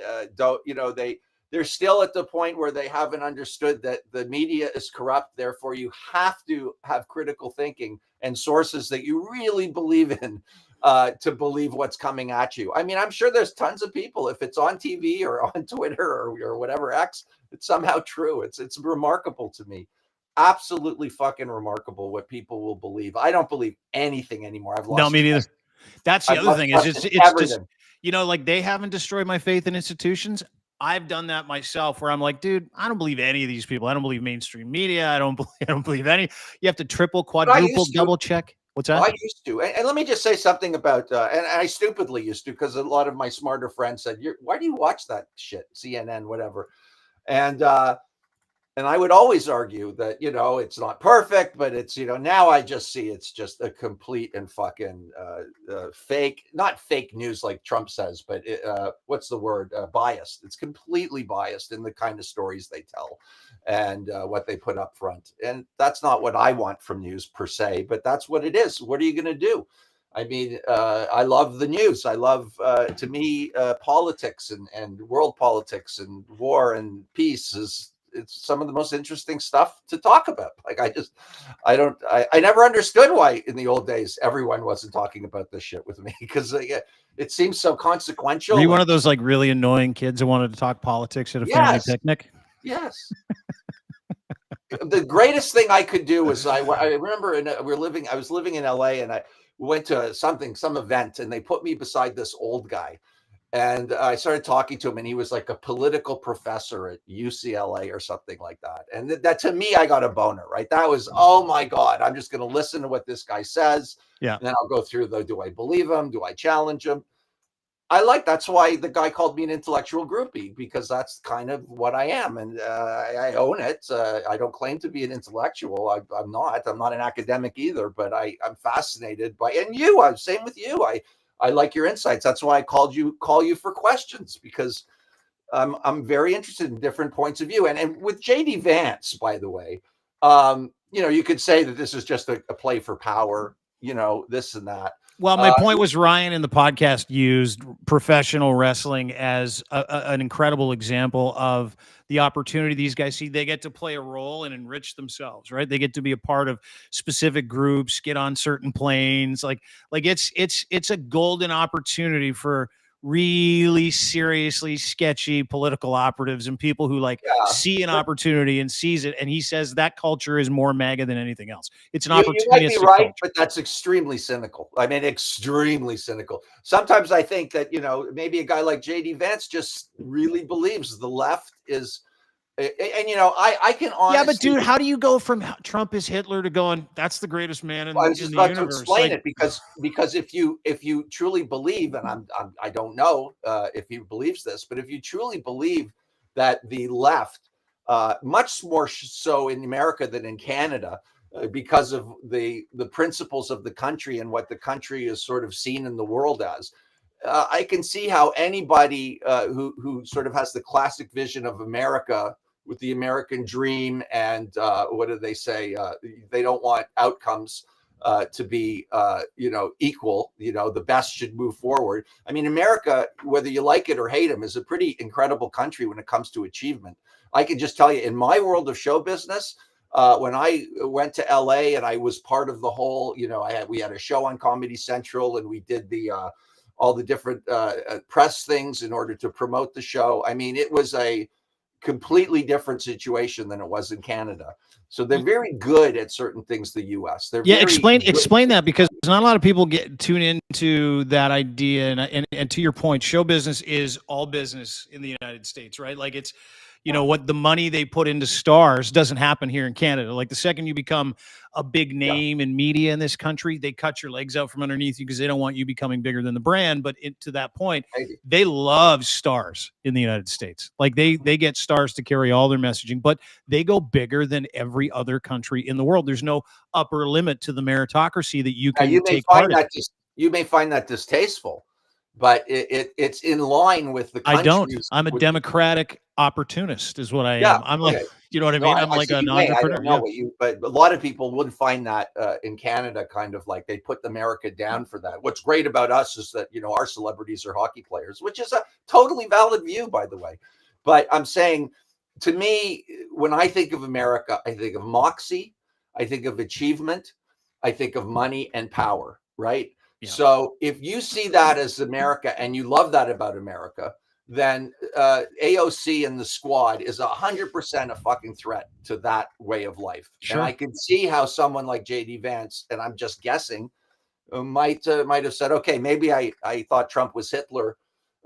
they're still at the point where they haven't understood that the media is corrupt. Therefore, you have to have critical thinking and sources that you really believe in to believe what's coming at you. I mean, I'm sure there's tons of people, if it's on TV or on Twitter or whatever X, it's somehow true. It's remarkable to me. Absolutely fucking remarkable what people will believe. I don't believe anything anymore. I've lost. No, me neither. That's the other thing. Is it's just You know, like they haven't destroyed my faith in institutions. I've done that myself where I'm like, dude, I don't believe any of these people. I don't believe mainstream media. I don't believe any. You have to triple, quadruple, double check. What's that? I used to. And let me just say something about, and I stupidly used to, because a lot of my smarter friends said, why do you watch that shit? CNN, whatever. And I would always argue that, you know, it's not perfect, but it's, you know, now I just see it's just a complete and fucking fake, not fake news like Trump says, but what's the word? Biased. It's completely biased in the kind of stories they tell and what they put up front. And that's not what I want from news per se, but that's what it is. What are you going to do? I mean, I love the news. I love, to me, politics and world politics and war and peace it's some of the most interesting stuff to talk about. Like I never understood why in the old days everyone wasn't talking about this shit with me, because it seems so consequential. Were you one of those like really annoying kids who wanted to talk politics at a family picnic? Yes. The greatest thing I could do was I remember I was living in LA, and I went to some event, and they put me beside this old guy. And I started talking to him, and he was like a political professor at UCLA or something like that. And that to me, I got a boner, right? That was, oh my God, I'm just going to listen to what this guy says. Yeah. And then I'll go through do I believe him? Do I challenge him? That's why the guy called me an intellectual groupie, because that's kind of what I am. And I own it. I don't claim to be an intellectual. I'm not an academic either, but I'm fascinated by, and I'm same with you. I like your insights. That's why I call you for questions, because I'm very interested in different points of view. And with JD Vance, by the way, you know, you could say that this is just a play for power, you know, this and that. Well, my point was Ryan in the podcast used professional wrestling as an incredible example of the opportunity these guys see. They get to play a role and enrich themselves, right? They get to be a part of specific groups, get on certain planes. Like it's a golden opportunity for really seriously sketchy political operatives and people who see an opportunity and seize it. And he says that culture is more MAGA than anything else. It's an opportunity. You might be right, culture. But that's extremely cynical. I mean, extremely cynical. Sometimes I think that, you know, maybe a guy like JD Vance just really believes the left is. And you know, I can honestly. Yeah, but dude, how do you go from Trump is Hitler to going that's the greatest man in, I was just in about the universe? To explain it because if you truly believe, and I don't know if he believes this, but if you truly believe that the left, much more so in America than in Canada, because of the principles of the country and what the country is sort of seen in the world as. I can see how anybody who sort of has the classic vision of America with the American dream and what do they say? They don't want outcomes to be, you know, equal. You know, the best should move forward. I mean, America, whether you like it or hate them, is a pretty incredible country when it comes to achievement. I can just tell you, in my world of show business, when I went to LA and I was part of the whole, you know, we had a show on Comedy Central, and we did all the different press things in order to promote the show. I mean, it was a completely different situation than it was in Canada. So they're very good at certain things. The U.S. Explain that, because not a lot of people tune into that idea. And to your point, show business is all business in the United States, right? Like it's, you know, what the money they put into stars doesn't happen here in Canada. Like the second you become a big name in media in this country, they cut your legs out from underneath you because they don't want you becoming bigger than the brand. But to that point, they love stars in the United States. Like they get stars to carry all their messaging, but they go bigger than every other country in the world. There's no upper limit to the meritocracy that you can take part in. You may find that distasteful, but it's in line with the country. I don't. I'm a democratic opportunist is what I am. I'm like, you know what I mean? I'm like an entrepreneur. I don't know what but a lot of people wouldn't find that in Canada, kind of like they put America down for that. What's great about us is that, you know, our celebrities are hockey players, which is a totally valid view, by the way. But I'm saying, to me, when I think of America, I think of moxie, I think of achievement, I think of money and power, right? Yeah. So if you see that as America and you love that about America, then AOC and the squad is 100% a fucking threat to that way of life. Sure. And I can see how someone like JD Vance, and I'm just guessing, might have said, okay, maybe I thought Trump was Hitler,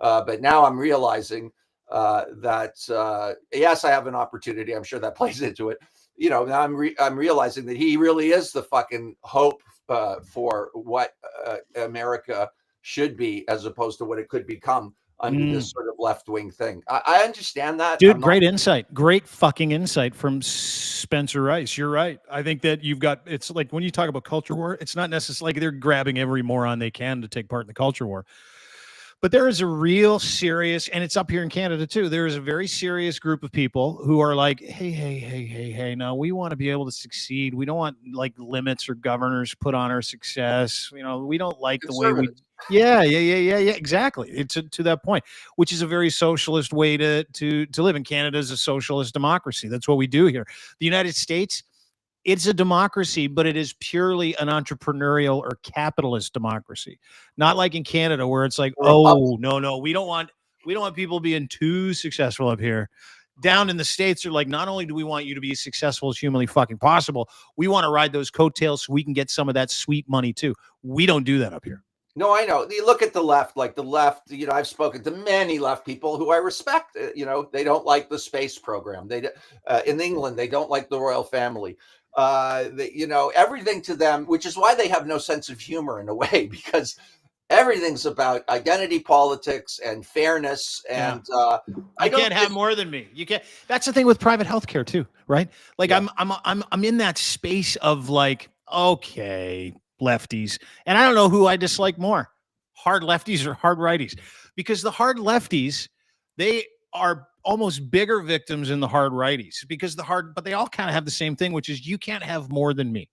But now I'm realizing that yes, I have an opportunity. I'm sure that plays into it. Now I'm realizing that he really is the fucking hope for what America should be, as opposed to what it could become under this sort of left-wing thing. I understand that. Dude, great insight. Great fucking insight from Spencer Rice. You're right. I think that it's like when you talk about culture war, it's not necessarily like they're grabbing every moron they can to take part in the culture war. But there is a real serious, and it's up here in Canada too, there is a very serious group of people who are like, hey, no, we want to be able to succeed. We don't want like limits or governors put on our success. We don't like the way we... Yeah, exactly. It's to that point, which is a very socialist way to live. In Canada is a socialist democracy. That's what we do here. The United States, it's a democracy, but it is purely an entrepreneurial or capitalist democracy. Not like in Canada where it's like, oh, no, we don't want people being too successful up here. Down in the States, they're like, not only do we want you to be as successful as humanly fucking possible, we want to ride those coattails so we can get some of that sweet money too. We don't do that up here. No, I know. You look at the left, I've spoken to many left people who I respect. They don't like the space program. In England, they don't like the royal family. Everything to them, which is why they have no sense of humor in a way, because everything's about identity politics and fairness. And I can't have more than me. You can't. That's the thing with private healthcare too, right? Like I'm in that space of like, okay, lefties, and I don't know who I dislike more, hard lefties or hard righties, because the hard lefties, they are almost bigger victims than the hard righties, because but they all kind of have the same thing, which is you can't have more than me.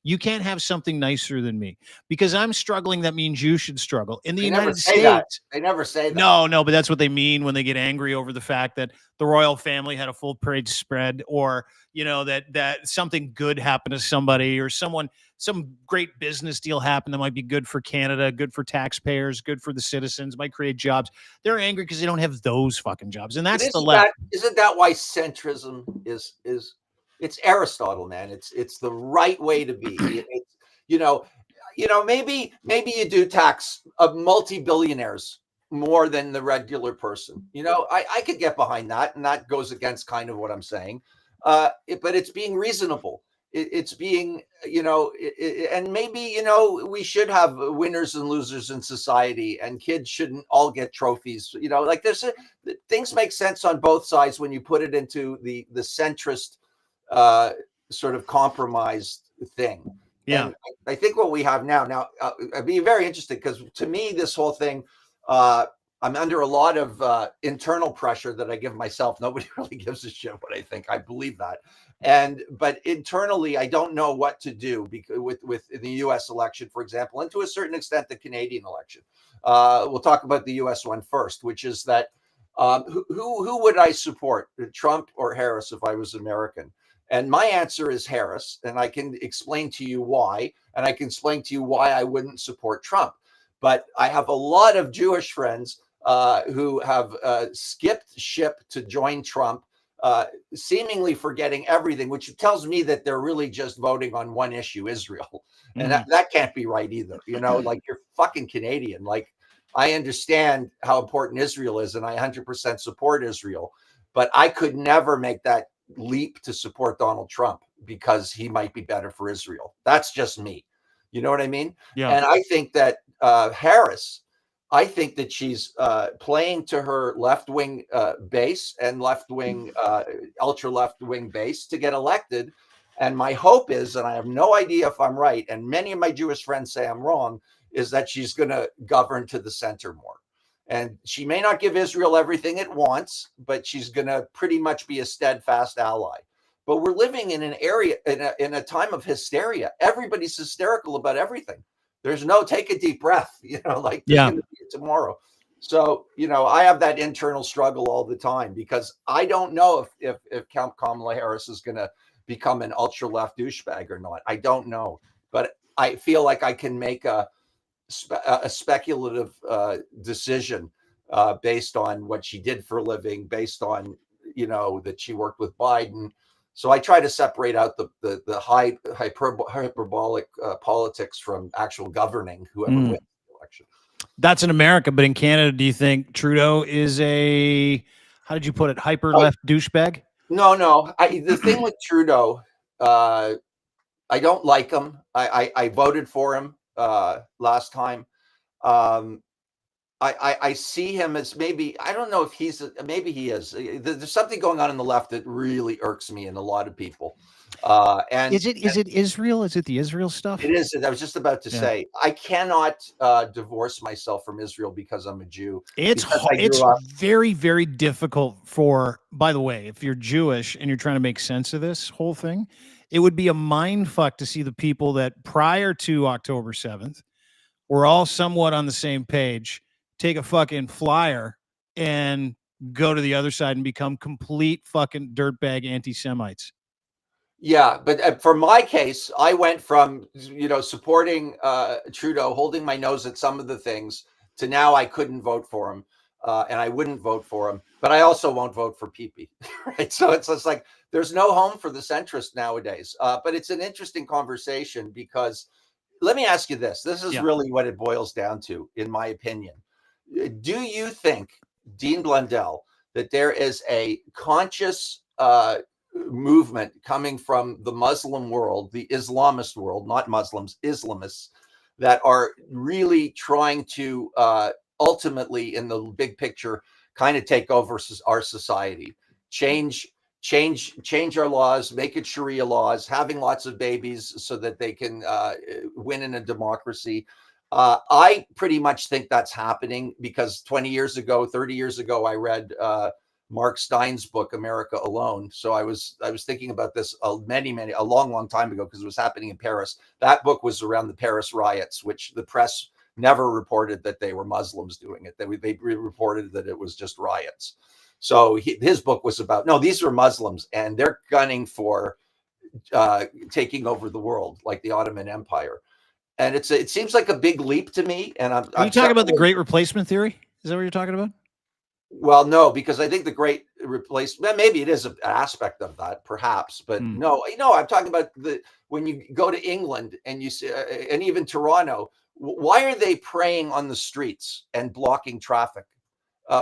You can't have something nicer than me because I'm struggling. That means you should struggle. In the United States, they never say that. No, but that's what they mean when they get angry over the fact that the royal family had a full parade spread, or that something good happened to somebody, or some great business deal happened that might be good for Canada, good for taxpayers, good for the citizens, might create jobs. They're angry because they don't have those fucking jobs, and that's the left. Isn't that why centrism is? It's Aristotle, man. It's the right way to be. Maybe you do tax multi-billionaires more than the regular person. I could get behind that, and that goes against kind of what I'm saying. But it's being reasonable. It's being, and maybe, we should have winners and losers in society, and kids shouldn't all get trophies. Things make sense on both sides when you put it into the centrist sort of compromised thing. Yeah. And I think what we have now, I'd be very interested, because to me, this whole thing, I'm under a lot of internal pressure that I give myself. Nobody really gives a shit what I think. I believe that. But internally, I don't know what to do with the U.S. election, for example, and to a certain extent, the Canadian election. We'll talk about the U.S. one first, which is that who would I support, Trump or Harris, if I was American? And my answer is Harris, and I can explain to you why, and I can explain to you why I wouldn't support Trump. But I have a lot of Jewish friends who have skipped ship to join Trump, seemingly forgetting everything, which tells me that they're really just voting on one issue, Israel. And that can't be right either. Like, you're fucking Canadian. Like, I understand how important Israel is, and I 100% support Israel, but I could never make that leap to support Donald Trump because he might be better for Israel. That's just me. You know what I mean? Yeah. And I think that Harris, I think that she's playing to her left-wing base and left-wing, ultra left-wing base to get elected. And my hope is, and I have no idea if I'm right, and many of my Jewish friends say I'm wrong, is that she's going to govern to the center more. And she may not give Israel everything it wants, but she's going to pretty much be a steadfast ally. But we're living in an area, in a time of hysteria. Everybody's hysterical about everything. There's no take a deep breath, there's going to be tomorrow. So, I have that internal struggle all the time, because I don't know if Kamala Harris is going to become an ultra left douchebag or not. I don't know, but I feel like I can make a speculative decision based on what she did for a living, based on, that she worked with Biden. So I try to separate out the hyperbolic politics from actual governing, whoever wins the election. That's in America, but in Canada, do you think Trudeau is a, how did you put it, hyper left douchebag? No. The thing with Trudeau, I don't like him. I voted for him last time. I see him as maybe, I don't know if maybe he is. There's something going on in the left that really irks me and a lot of people. And is it Israel? Is it the Israel stuff? It is. I was just about to say, I cannot divorce myself from Israel because I'm a Jew. It's very, very difficult for, by the way, if you're Jewish and you're trying to make sense of this whole thing, it would be a mind fuck to see the people that prior to October 7th were all somewhat on the same page, take a fucking flyer and go to the other side and become complete fucking dirtbag anti-Semites. Yeah, but for my case, I went from, supporting Trudeau, holding my nose at some of the things, to now I couldn't vote for him, and I wouldn't vote for him, but I also won't vote for PP, right? So it's like there's no home for the centrist nowadays. But it's an interesting conversation because let me ask you this. This is really what it boils down to, in my opinion. Do you think, Dean Blundell, that there is a conscious movement coming from the Muslim world, the Islamist world, not Muslims, Islamists, that are really trying to ultimately, in the big picture, kind of take over our society, change our laws, make it Sharia laws, having lots of babies so that they can win in a democracy? I pretty much think that's happening because 20 years ago, 30 years ago, I read Mark Stein's book, America Alone. So I was thinking about this a long time ago because it was happening in Paris. That book was around the Paris riots, which the press never reported that they were Muslims doing it. They reported that it was just riots. So his book was about, no, these are Muslims and they're gunning for taking over the world like the Ottoman Empire. And it seems like a big leap to me. And are you talking about the Great Replacement theory? Is that what you're talking about? Well, no, because I think the Great Replacement, maybe it is an aspect of that, perhaps, but no, I'm talking about when you go to England and you see, and even Toronto, why are they praying on the streets and blocking traffic?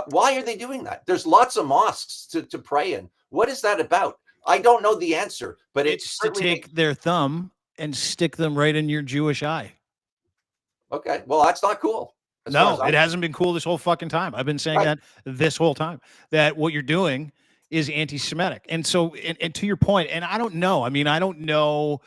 Why are they doing that? There's lots of mosques to pray in. What is that about? I don't know the answer, but it's to take their thumb and stick them right in your Jewish eye. Okay, well, that's not cool. No, it hasn't been cool this whole fucking time. I've been saying that this whole time, that what you're doing is anti-Semitic. And so, and to your point, and I don't know, I mean, I don't know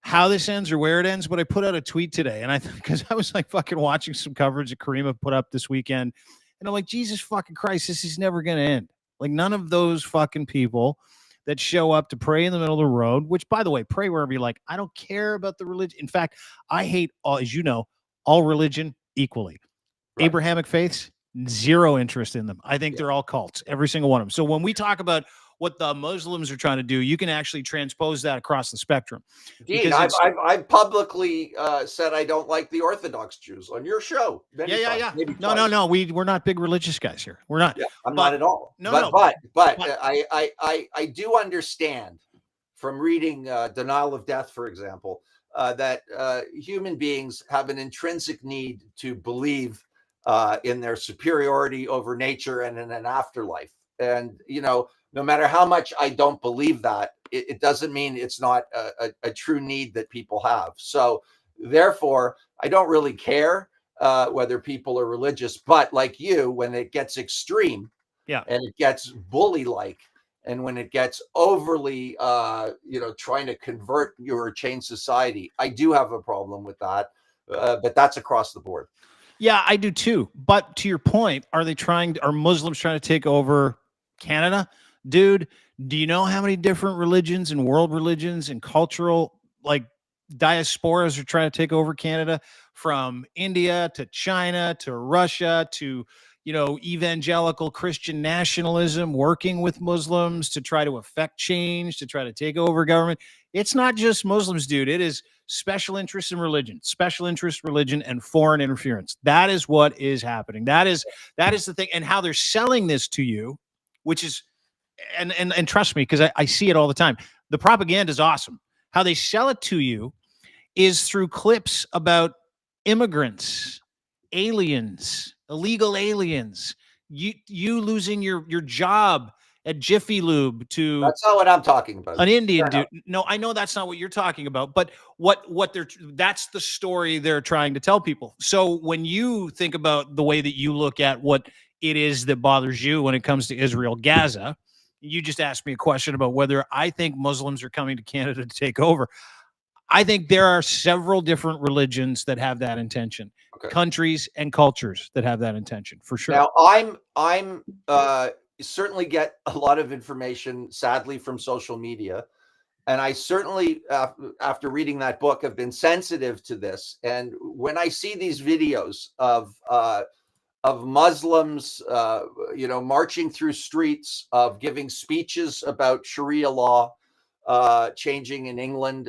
how this ends or where it ends, but I put out a tweet today and because I was like fucking watching some coverage that Karima put up this weekend. And I'm like, Jesus fucking Christ, this is never going to end. Like none of those fucking people that show up to pray in the middle of the road, which by the way, pray wherever you like. I don't care about the religion. In fact, I hate all, as you know, all religion equally. Right. Abrahamic faiths, zero interest in them. I think they're all cults, every single one of them. So when we talk about what the Muslims are trying to do, you can actually transpose that across the spectrum. Dean, I've publicly said I don't like the Orthodox Jews on your show. Yeah. No. We're not big religious guys here. We're not. Yeah, I'm not at all. But I do understand from reading Denial of Death, for example, that human beings have an intrinsic need to believe in their superiority over nature and in an afterlife. And, no matter how much I don't believe that, it doesn't mean it's not a true need that people have. So therefore, I don't really care whether people are religious, but like you, when it gets extreme and it gets bully-like, and when it gets overly, trying to convert your change society, I do have a problem with that. But that's across the board. Yeah, I do too. But to your point, are Muslims trying to take over Canada? Dude, do you know how many different religions and world religions and cultural diasporas are trying to take over Canada, from India to China to Russia to, evangelical Christian nationalism, working with Muslims to try to affect change, to try to take over government. It's not just Muslims, dude. It is special interest in religion, and foreign interference. That is what is happening. That is the thing. And how they're selling this to you, which is, and trust me, because I see it all the time. The propaganda is awesome. How they sell it to you is through clips about immigrants aliens, illegal aliens, you losing your job at Jiffy Lube to That's not what I'm talking about. an Indian dude. No, I know that's not what you're talking about, but that's the story they're trying to tell people. So when you think about the way that you look at what it is that bothers you when it comes to Israel, Gaza, you just asked me a question about whether I think Muslims are coming to Canada to take over. I think there are several different religions that have that intention, countries and cultures that have that intention, for sure. Now, I'm certainly get a lot of information, sadly, from social media. And I certainly, after reading that book, have been sensitive to this. And when I see these videos of Muslims, marching through streets, of giving speeches about Sharia law changing in England,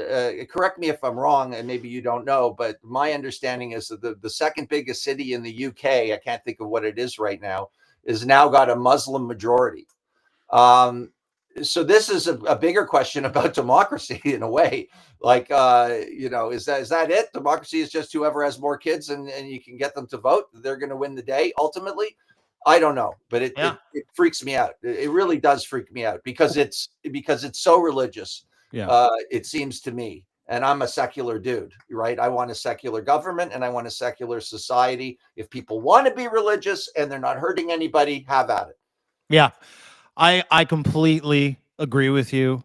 correct me if I'm wrong, and maybe you don't know, but my understanding is that the second biggest city in the UK, I can't think of what it is right now, is now got a Muslim majority. So this is a bigger question about democracy in a way. Like, is that it? Democracy is just whoever has more kids and you can get them to vote. They're going to win the day ultimately. I don't know, but it freaks me out. It really does freak me out because it's so religious. Yeah. It seems to me, and I'm a secular dude, right? I want a secular government and I want a secular society. If people want to be religious and they're not hurting anybody, have at it. Yeah. I completely agree with you.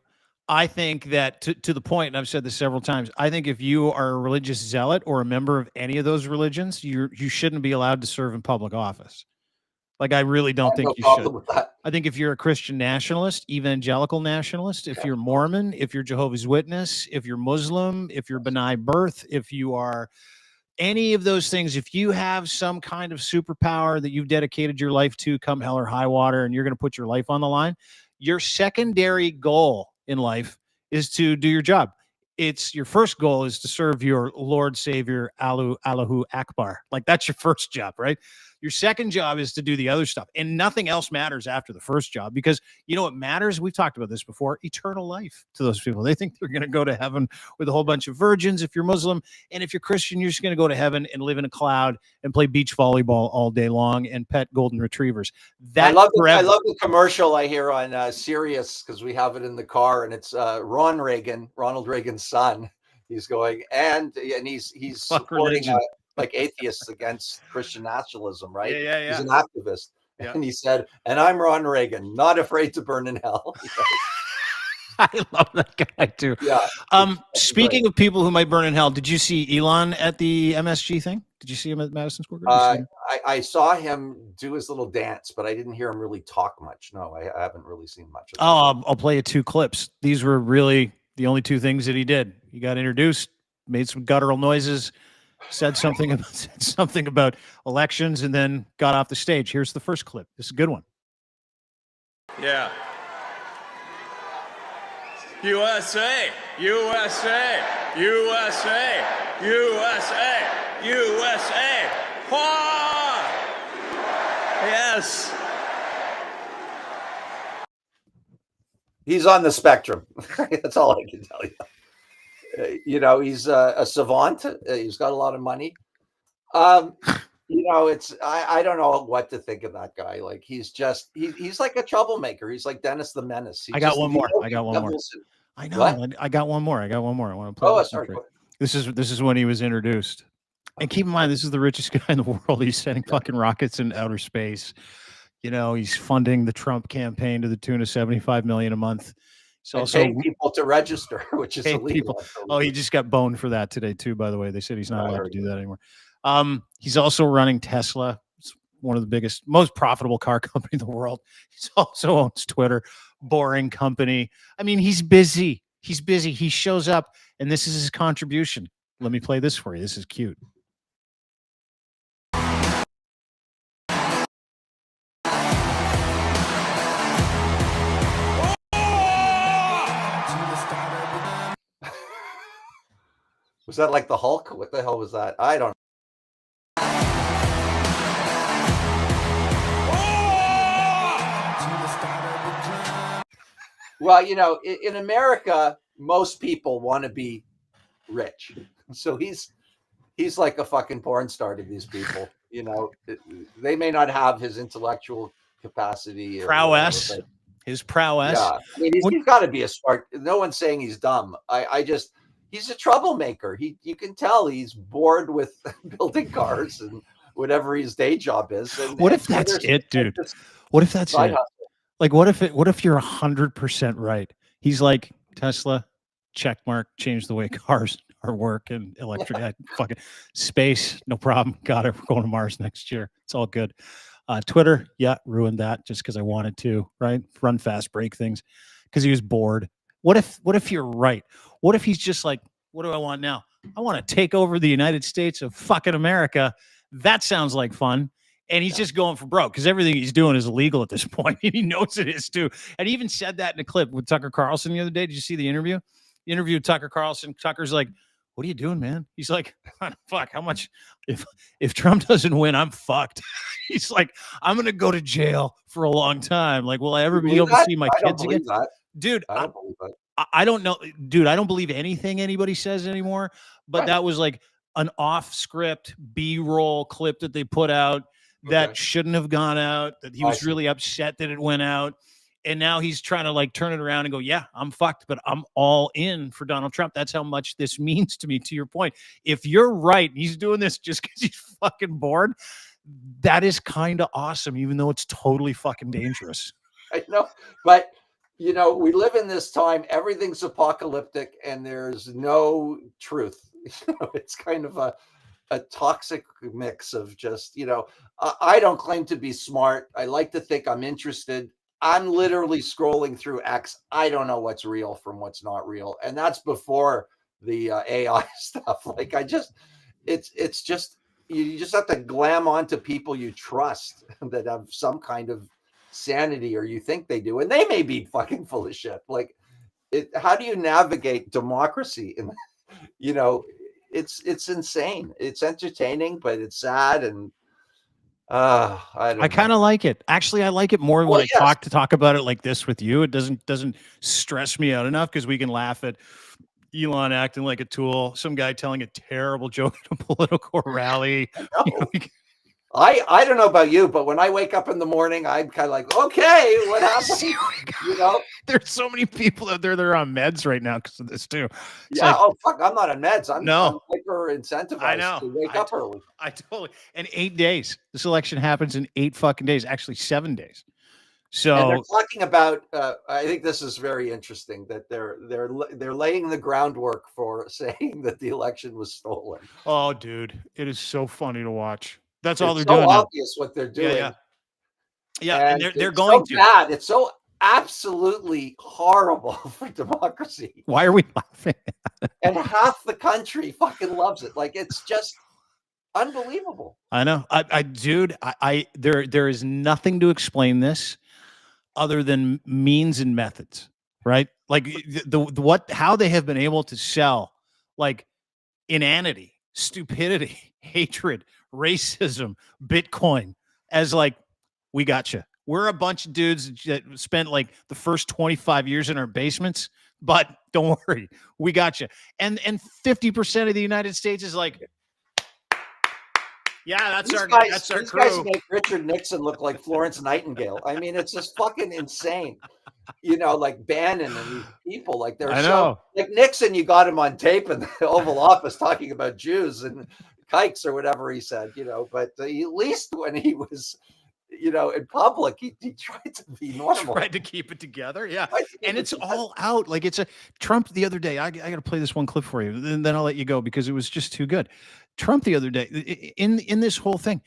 I think that to the point, and I've said this several times, I think if you are a religious zealot or a member of any of those religions, you shouldn't be allowed to serve in public office. Like, I really don't think you should. I think if you're a Christian nationalist, evangelical nationalist, if you're Mormon, if you're Jehovah's Witness, if you're Muslim, if you're B'nai B'rith, if you are any of those things, if you have some kind of superpower that you've dedicated your life to, come hell or high water, and you're going to put your life on the line, your secondary goal in life is to do your job. It's your first goal is to serve your Lord Savior, Allahu Akbar. Like, that's your first job, right? Your second job is to do the other stuff, and nothing else matters after the first job, because you know what matters? We've talked about this before, eternal life to those people. They think they're going to go to heaven with a whole bunch of virgins if you're Muslim, and if you're Christian, you're just going to go to heaven and live in a cloud and play beach volleyball all day long and pet golden retrievers. I love the commercial I hear on Sirius, because we have it in the car, and it's Ronald Reagan's son. He's going and he's supporting like atheists against Christian nationalism, right? Yeah. He's an activist. Yeah. And he said, and I'm Ron Reagan, not afraid to burn in hell. I love that guy too. Yeah. Speaking of people who might burn in hell, did you see Elon at the MSG thing? Did you see him at Madison Square Garden? I saw him do his little dance, but I didn't hear him really talk much. No, I haven't really seen much of that. I'll play you two clips. These were really the only two things that he did. He got introduced, made some guttural noises, said something about elections, and then got off the stage. Here's the first clip. This is a good one. Yeah. USA, USA, USA, USA, USA. Wah! Yes. He's on the spectrum. That's all I can tell you. He's a savant. He's got a lot of money. It's I don't know what to think of that guy. Like, he's like a troublemaker. He's like Dennis the Menace. I got one more. I know. What? I got one more. I want to play. Oh, sorry. This is when he was introduced. And keep in mind, this is the richest guy in the world. He's sending fucking rockets in outer space. He's funding the Trump campaign to the tune of $75 million a month. He's also paying people to register, which is illegal. Oh, he just got boned for that today too, by the way. They said he's not allowed to do that anymore. He's also running Tesla. It's one of the biggest, most profitable car company in the world. He also owns Twitter. Boring company. I mean, he's busy. He shows up, and this is his contribution. Let me play this for you. This is cute. Was that like the Hulk? What the hell was that? I don't know. Well, in America, most people want to be rich. So he's like a fucking porn star to these people. You know, they may not have his intellectual capacity or prowess, whatever, his prowess. yeah, I mean, he's got to be a smart. No one's saying he's dumb. He's a troublemaker. You can tell he's bored with building cars and whatever his day job is. And what if that's it, dude? What if that's it? Like, what if you're 100% right? He's like, Tesla, check mark, change the way cars are work and electric, fucking space, no problem. Got it. We're going to Mars next year. It's all good. Twitter, yeah, ruined that just because I wanted to, right? Run fast, break things, because he was bored. What if you're right? What if he's just like, what do I want now? I want to take over the United States of fucking America. That sounds like fun. And he's just going for broke because everything he's doing is illegal at this point. And he knows it is too. And he even said that in a clip with Tucker Carlson the other day. Did you see the interview? The interview with Tucker Carlson. Tucker's like, what are you doing, man? He's like, fuck, how much? If Trump doesn't win, I'm fucked. He's like, I'm going to go to jail for a long time. Like, will I ever be able to see my kids again? Dude, I don't believe that. I don't know. Dude, I don't believe anything anybody says anymore. But that was like an off-script B-roll clip that they put out that shouldn't have gone out, that he was really upset that it went out. And now he's trying to like turn it around and go, yeah, I'm fucked, but I'm all in for Donald Trump. That's how much this means to me, to your point. If you're right, he's doing this just because he's fucking bored. That is kind of awesome, even though it's totally fucking dangerous. I know, but you know, we live in this time, everything's apocalyptic and there's no truth. It's kind of a toxic mix of just, I don't claim to be smart. I like to think I'm interested. I'm literally scrolling through X. I don't know what's real from what's not real. And that's before the AI stuff. Like it's just, you just have to glam onto people you trust that have some kind of sanity, or you think they do. And they may be fucking full of shit. Like how do you navigate democracy? And, it's insane. It's entertaining, but it's sad. And I kind of like it. Actually, I like it more when I talk about it like this with you. It doesn't stress me out enough because we can laugh at Elon acting like a tool, some guy telling a terrible joke at a political rally. I don't know about you, but when I wake up in the morning, I'm kind of like, okay, what happened? There's so many people out there that are on meds right now because of this too. It's fuck, I'm not on meds. I'm hyper incentivized to wake up early. I totally. And 8 days. This election happens in 8 fucking days. Actually, 7 days. So and they're talking about. I think this is very interesting that they're laying the groundwork for saying that the election was stolen. Oh, dude, it is so funny to watch. That's all it's they're doing. So obvious what they're doing. Yeah, and they're going to. Bad. It's so absolutely horrible for democracy. Why are we laughing? And half the country fucking loves it. Like it's just unbelievable. I know. Dude, there is nothing to explain this other than means and methods, right? Like how they have been able to sell like inanity, stupidity, hatred, racism, Bitcoin as like, we got you. We're a bunch of dudes that spent like the first 25 years in our basements, but don't worry, we got you. And 50% of the United States is like, yeah, that's our crew. These guys make Richard Nixon look like Florence Nightingale. I mean, it's just fucking insane. Like Bannon and these people, like they're like Nixon. You got him on tape in the Oval Office talking about Jews and kikes or whatever he said. But at least when he was, in public, he tried to be normal. Tried to keep it together, yeah. And it's all out. Like it's a Trump the other day. I got to play this one clip for you, and then I'll let you go because it was just too good. Trump the other day in this whole thing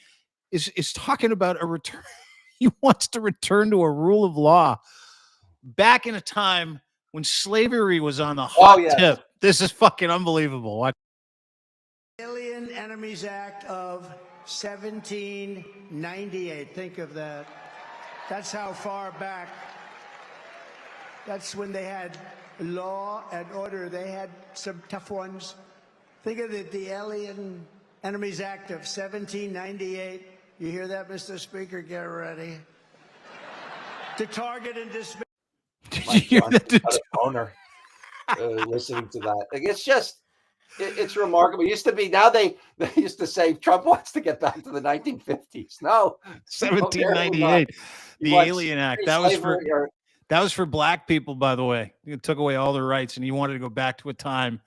is talking about a return. He wants to return to a rule of law back in a time when slavery was on the hot tip. This is fucking unbelievable. Watch. Alien Enemies Act of 1798. Think of that. That's how far back. That's when they had law and order. They had some tough ones. Think of the Alien Enemies Act of 1798. You hear that, Mr. Speaker? Get ready. To target and dismiss. Did you hear that? Owner listening to that. Like, it's just, It's remarkable. It used to be, now they used to say Trump wants to get back to the 1950s. No, 1798, the Alien Act. That was for black people, by the way. It took away all their rights, and he wanted to go back to a time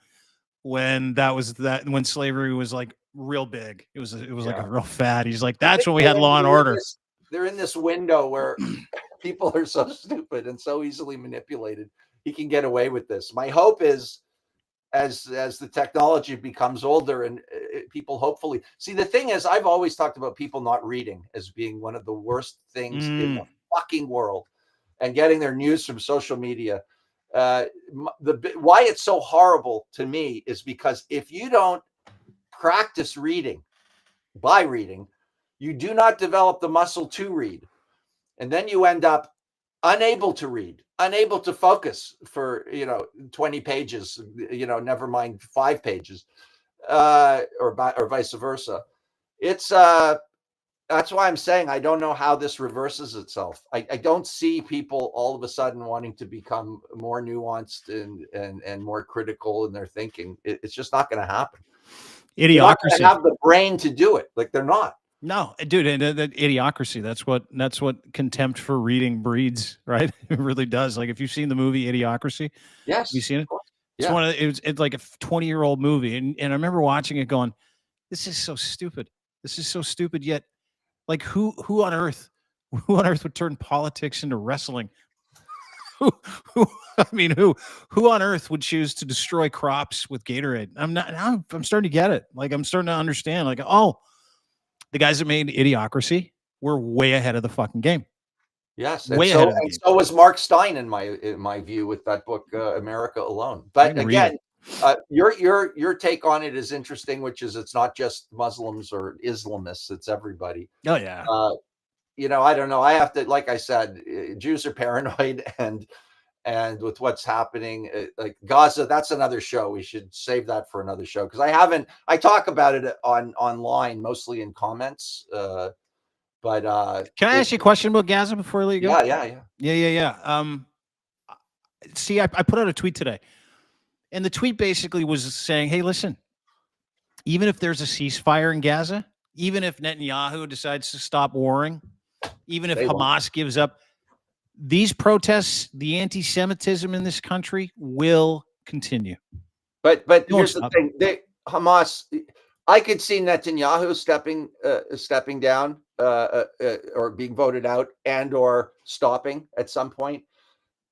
when when slavery was like real big. It was like a real fad. He's like, that's when we had law and order. They're in this window where people are so stupid and so easily manipulated. He can get away with this. My hope is, as the technology becomes older and people hopefully see, the thing is, I've always talked about people not reading as being one of the worst things in the fucking world, and getting their news from social media. Why it's so horrible to me is because if you don't practice reading by reading, you do not develop the muscle to read, and then you end up unable to read, unable to focus for 20 pages, never mind 5 pages, or vice versa. It's that's why I'm saying I don't know how this reverses itself. I don't see people all of a sudden wanting to become more nuanced and more critical in their thinking. It's just not going to happen. Idiocracy. They have the brain to do it. Like, they're not. No, dude, and idiocracy. That's what contempt for reading breeds, right? It really does. Like, if you've seen the movie Idiocracy, yes, have you seen it? It's it's like a 20-year-old movie, and I remember watching it, going, "This is so stupid. This is so stupid." Yet, like, who on earth would turn politics into wrestling? Who on earth would choose to destroy crops with Gatorade? I'm starting to get it. Like, I'm starting to understand. Like, oh, the guys that made Idiocracy were way ahead of the fucking game. Yes, way ahead of the game. So was Mark Stein in my view with that book, America Alone. But again, your take on it is interesting, which is it's not just Muslims or Islamists; it's everybody. Oh yeah. I don't know. I have to, like I said, Jews are paranoid, and with what's happening, like Gaza, that's another show. We should save that for another show, because I talk about it online, mostly in comments. But can I ask you a question about Gaza before I let you go? Yeah. See, I put out a tweet today, and the tweet basically was saying, hey, listen, even if there's a ceasefire in Gaza, even if Netanyahu decides to stop warring, even if Hamas gives up, these protests, the anti-Semitism in this country will continue. But here's the thing: Hamas. I could see Netanyahu stepping down, or being voted out, and or stopping at some point.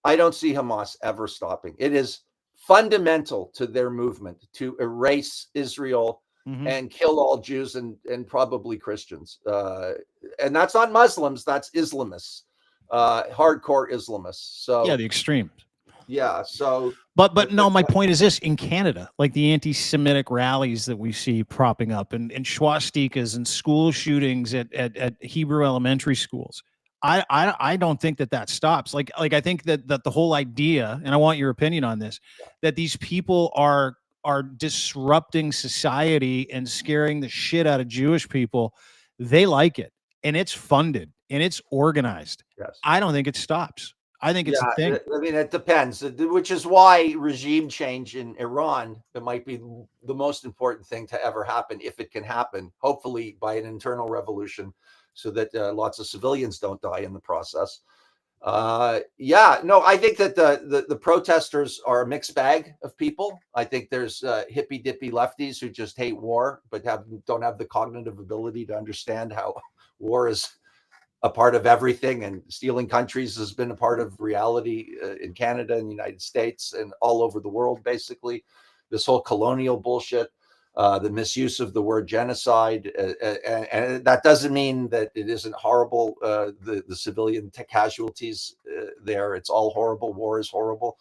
I don't see Hamas ever stopping. It is fundamental to their movement to erase Israel and kill all Jews and probably Christians. And that's not Muslims; that's Islamists. Hardcore Islamists. So yeah, the extremes. Yeah. So, but no, my point is this: in Canada, like the anti-Semitic rallies that we see propping up, and swastikas and school shootings at Hebrew elementary schools, I don't think that stops. Like I think that the whole idea, and I want your opinion on this, that these people are disrupting society and scaring the shit out of Jewish people. They like it, and it's funded and it's organized. Yes. I don't think it stops. I think it's a thing. I mean, it depends, which is why regime change in Iran, it might be the most important thing to ever happen, if it can happen, hopefully by an internal revolution, so that lots of civilians don't die in the process. I think that the protesters are a mixed bag of people. I think there's hippy dippy lefties who just hate war, but don't have the cognitive ability to understand how war is a part of everything, and stealing countries has been a part of reality in Canada and the United States and all over the world. Basically, this whole colonial bullshit, the misuse of the word genocide, and that doesn't mean that it isn't horrible. The civilian casualties there, it's all horrible. War is horrible.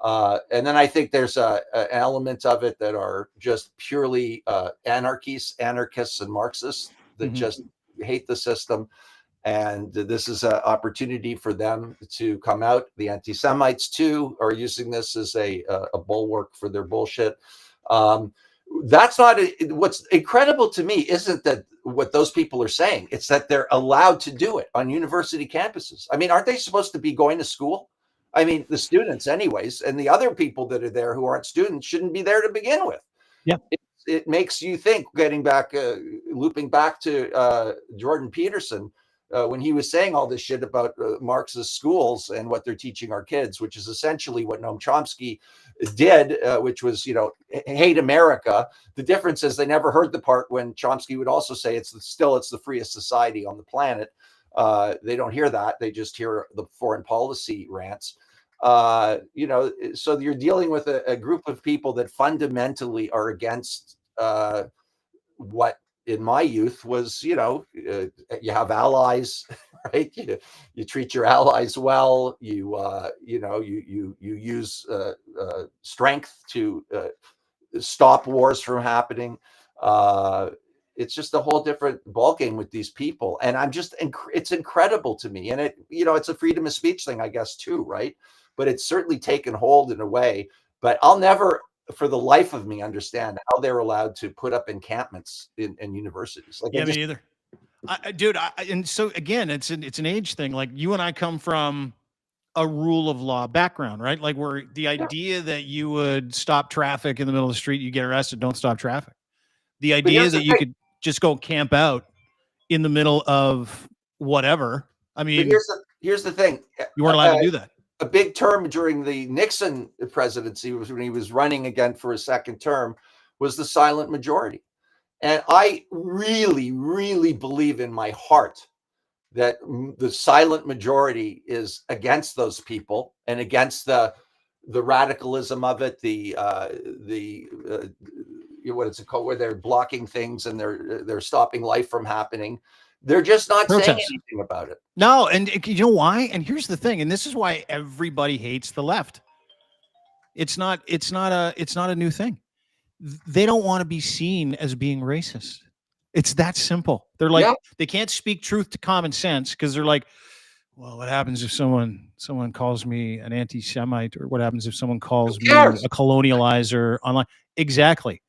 And then I think there's an element of it that are just purely anarchists, and Marxists that just hate the system. And this is an opportunity for them to come out. The anti-Semites too are using this as a bulwark for their bullshit. That's not what's incredible to me. Isn't that what those people are saying? It's that they're allowed to do it on university campuses. I mean, aren't they supposed to be going to school? I mean, the students anyways, and the other people that are there who aren't students shouldn't be there to begin with. Yeah. It makes you think, looping back to Jordan Peterson, when he was saying all this shit about Marxist schools and what they're teaching our kids, which is essentially what Noam Chomsky did, which was, hate America. The difference is they never heard the part when Chomsky would also say it's the freest society on the planet. They don't hear that. They just hear the foreign policy rants. So you're dealing with a group of people that fundamentally are against what in my youth was, you have allies, right? You treat your allies well. You use strength to stop wars from happening. It's just a whole different ballgame with these people, and it's incredible to me. And it's a freedom of speech thing, I guess, too, right? But it's certainly taken hold in a way. But I'll never, for the life of me, understand how they're allowed to put up encampments in universities. Like, me either, dude. And so again, it's an age thing. Like, you and I come from a rule of law background, right? Like, where the idea that you would stop traffic in the middle of the street, you get arrested, don't stop traffic. The idea that you could just go camp out in the middle of whatever. I mean, here's the thing. You weren't allowed to do that. A big term during the Nixon presidency, was when he was running again for a second term, was the silent majority. And I really, really believe in my heart that the silent majority is against those people and against the radicalism of it, what is it called, where they're blocking things and they're stopping life from happening. They're just not saying anything about it. No, and you know why? And here's the thing, and this is why everybody hates the left. It's not a new thing. They don't want to be seen as being racist. It's that simple. They're like, they can't speak truth to common sense, because they're like, well, what happens if someone calls me an anti-Semite, or what happens if someone calls me a colonializer online? Exactly.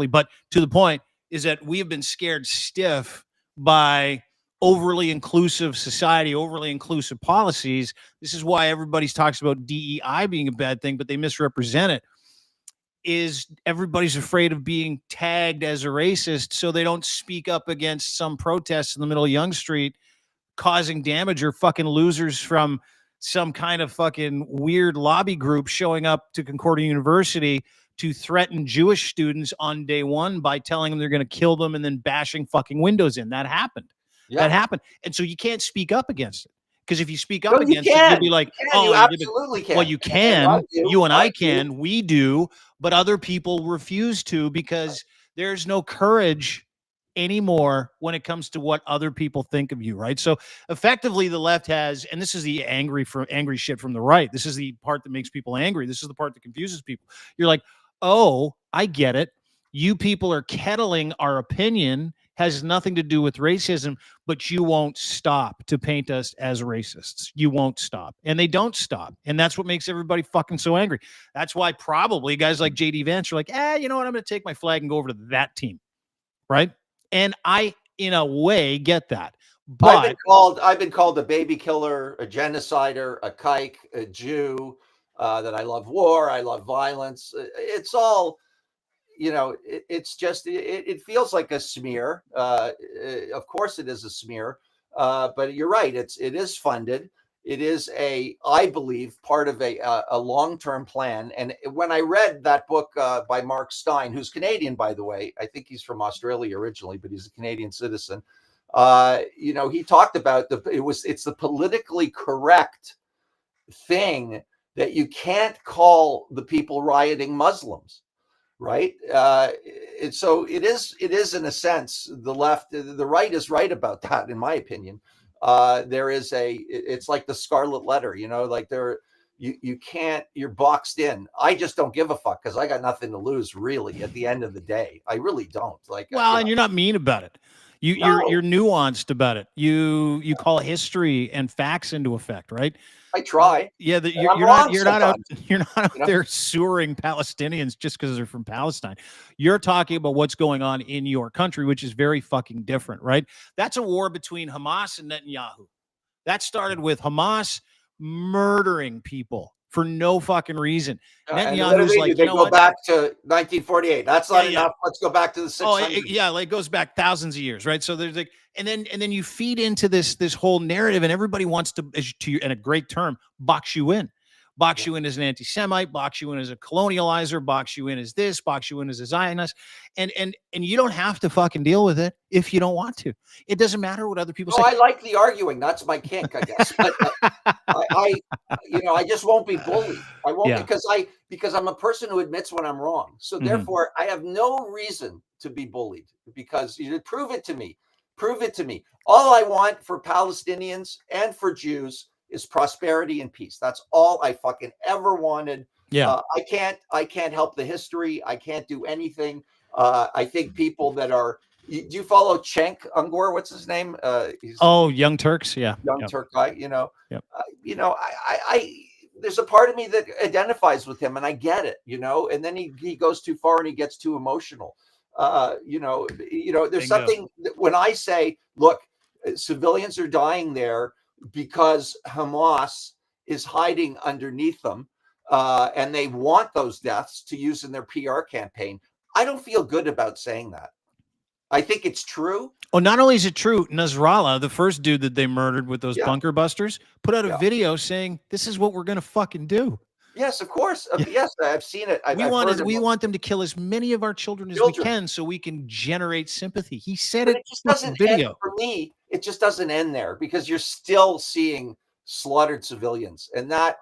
But to the point is that we have been scared stiff by overly inclusive society, overly inclusive policies. This is why everybody talks about DEI being a bad thing, but they misrepresent it. Is everybody's afraid of being tagged as a racist, so they don't speak up against some protests in the middle of Yonge Street causing damage, or fucking losers from some kind of fucking weird lobby group showing up to Concordia University to threaten Jewish students on day one by telling them they're going to kill them and then bashing fucking windows in. That happened. That happened. And so you can't speak up against it. Because if you speak up against it, you'll be like, oh, you absolutely can. Well, you can. You and I can. We do. But other people refuse to, because there's no courage anymore when it comes to what other people think of you, right? So effectively, the left has, and this is the angry shit from the right. This is the part that makes people angry. This is the part that confuses people. You're like, oh, I get it. You people are kettling our opinion, has nothing to do with racism, but you won't stop to paint us as racists. You won't stop. And they don't stop. And that's what makes everybody fucking so angry. That's why probably guys like JD Vance are like, you know what? I'm going to take my flag and go over to that team. Right? And I, in a way, get that. But I've been called a baby killer, a genocider, a kike, a Jew, that I love war, I love violence. It's all, it's just, it feels like a smear. Of course it is a smear, but you're right. It is funded. It is I believe, part of a long-term plan. And when I read that book by Mark Steyn, who's Canadian, by the way, I think he's from Australia originally, but he's a Canadian citizen. He talked about it's the politically correct thing that you can't call the people rioting Muslims. Right. So it is in a sense, the right is right about that, in my opinion. It's like the Scarlet Letter, like you can't, you're boxed in. I just don't give a fuck, because I got nothing to lose, really, at the end of the day. I really don't. And you're not mean about it. You're nuanced about it. You call history and facts into effect, right? I try. Yeah, you're not out there sewering Palestinians just because they're from Palestine. You're talking about what's going on in your country, which is very fucking different, right? That's a war between Hamas and Netanyahu. That started with Hamas murdering people for no fucking reason. And what do Netanyahu's they like, do? They you know go what? back to 1948. That's not Yeah, yeah. enough. Let's go back to the 600s. Yeah, like it goes back thousands of years, right? So there's like, and then you feed into this whole narrative, and everybody wants to, in a great term, box you in. Box you in as an anti-Semite, box you in as a colonializer, box you in as this, box you in as a Zionist, and you don't have to fucking deal with it if you don't want to. It doesn't matter what other people say. I like the arguing. That's my kink, I guess. But I just won't be bullied. I won't because I'm a person who admits when I'm wrong. So therefore, I have no reason to be bullied because you prove it to me. Prove it to me. All I want for Palestinians and for Jews is prosperity and peace. That's all I fucking ever wanted. Yeah. I can't help the history. I can't do anything. I think people that are, do you follow Cenk Uygur? What's his name? Young Turks. Yeah. Young Turk guy, Yep. I there's a part of me that identifies with him and I get it, and then he goes too far and he gets too emotional. There's Bingo. something that when I say, look, civilians are dying there because Hamas is hiding underneath them, and they want those deaths to use in their PR campaign. I don't feel good about saying that. I think it's true. Oh, not only is it true, Nasrallah, the first dude that they murdered with those bunker busters, put out a video saying, this is what we're going to fucking do. Yes, of course. Yes, I've seen it. We want them to kill as many of our children as we can so we can generate sympathy. He said it just doesn't end, for me, it just doesn't end there because you're still seeing slaughtered civilians. And that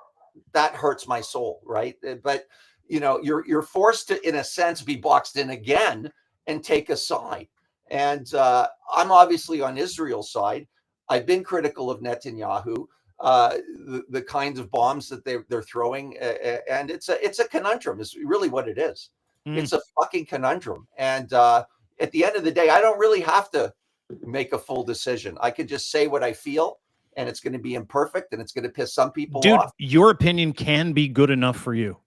hurts my soul, right? But, you're forced to, in a sense, be boxed in again and take a side. And I'm obviously on Israel's side. I've been critical of Netanyahu. The kinds of bombs that they're throwing, and it's a conundrum is really what it is. It's a fucking conundrum. And at the end of the day, I don't really have to make a full decision. I could just say what I feel, and it's going to be imperfect, and it's going to piss some people off. Your opinion can be good enough for you.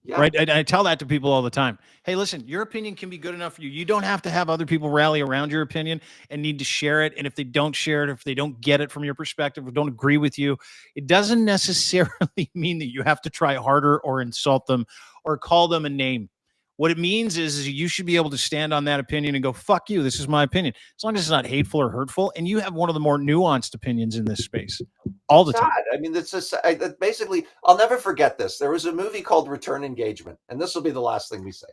Yeah. Right. I tell that to people all the time. Hey, listen, your opinion can be good enough for you. You don't have to have other people rally around your opinion and need to share it. And if they don't share it, if they don't get it from your perspective or don't agree with you, it doesn't necessarily mean that you have to try harder or insult them or call them a name. What it means is you should be able to stand on that opinion and go, fuck you, this is my opinion. As long as it's not hateful or hurtful. And you have one of the more nuanced opinions in this space all the time. I mean, it's just basically, I'll never forget this. There was a movie called Return Engagement, and this will be the last thing we say.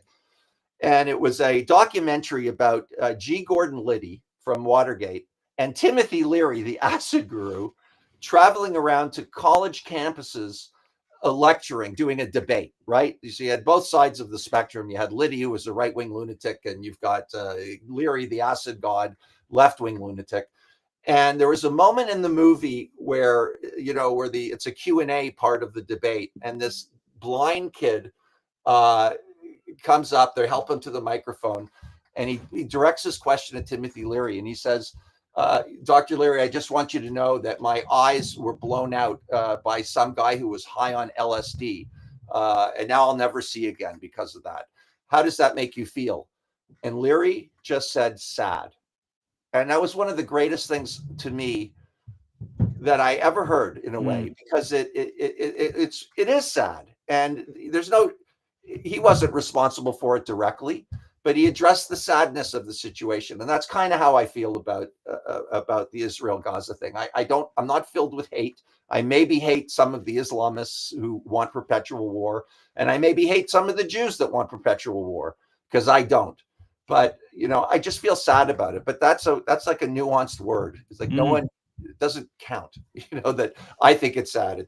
And it was a documentary about G. Gordon Liddy from Watergate and Timothy Leary, the acid guru, traveling around to college campuses lecturing, doing a debate, right? So you had both sides of the spectrum. You had Liddy, who was a right-wing lunatic, and you've got Leary, the acid god, left-wing lunatic. And there was a moment in the movie where, it's a Q&A part of the debate, and this blind kid comes up, they help him to the microphone, and he directs his question at Timothy Leary, and he says, Dr. Leary, I just want you to know that my eyes were blown out by some guy who was high on LSD, and now I'll never see again because of that. How does that make you feel? And Leary just said, sad. And that was one of the greatest things to me that I ever heard, in a way, because it is sad, and he wasn't responsible for it directly, but he addressed the sadness of the situation, and that's kind of how I feel about the Israel-Gaza thing. I'm not filled with hate. I maybe hate some of the Islamists who want perpetual war, and I maybe hate some of the Jews that want perpetual war, because I don't. But I just feel sad about it. But that's like a nuanced word. It's like no one, it doesn't count. That I think it's sad. It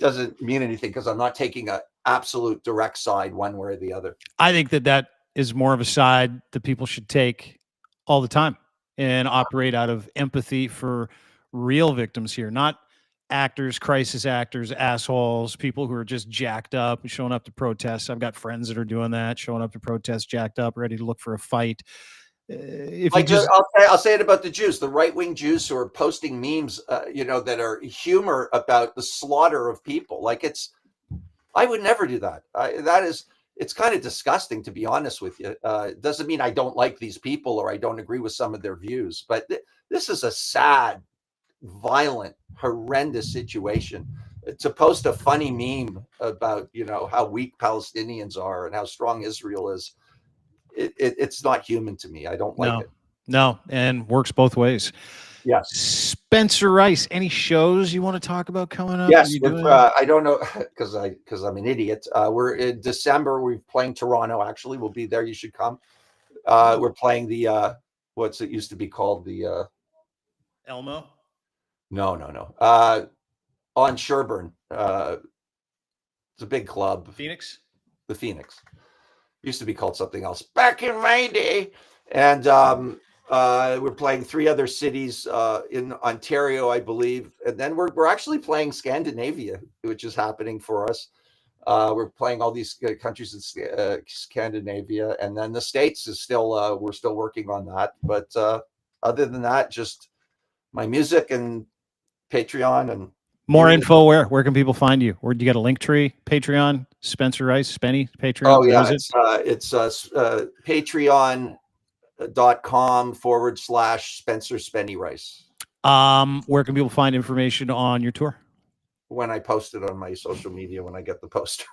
doesn't mean anything because I'm not taking a absolute direct side one way or the other. I think that is more of a side that people should take all the time and operate out of empathy for real victims here, not actors, crisis actors, assholes, people who are just jacked up and showing up to protests. I've got friends that are doing that, showing up to protest, jacked up, ready to look for a fight. I'll say it about the Jews, the right-wing Jews who are posting memes, that are humor about the slaughter of people. I would never do that. It's kind of disgusting, to be honest with you. It doesn't mean I don't like these people or I don't agree with some of their views, but this is a sad, violent, horrendous situation. to post a funny meme about, you know, how weak Palestinians are and how strong Israel is, it's not human to me. I don't like it. No, and works both ways. Yes. Spencer Rice, any shows you want to talk about coming up? Yes, I don't know because I'm an idiot. We're in December. We're playing Toronto. Actually, we'll be there. You should come. We're playing the what's it used to be called, the Elmo. No. On Sherburne. It's a big club. Phoenix. The Phoenix used to be called something else back in my day, and we're playing 3 other cities in Ontario, I believe, and then we're actually playing Scandinavia, which is happening for us. We're playing all these countries in Scandinavia, and then the States is still we're still working on that. But other than that, just my music and Patreon and more info. Where can people find you? Or do you got a link tree? Patreon, Spencer Rice, Spenny, Patreon. Oh yeah, it's patreon.com/Spencer Spenny Rice. Where can people find information on your tour? When I post it on my social media, when I get the poster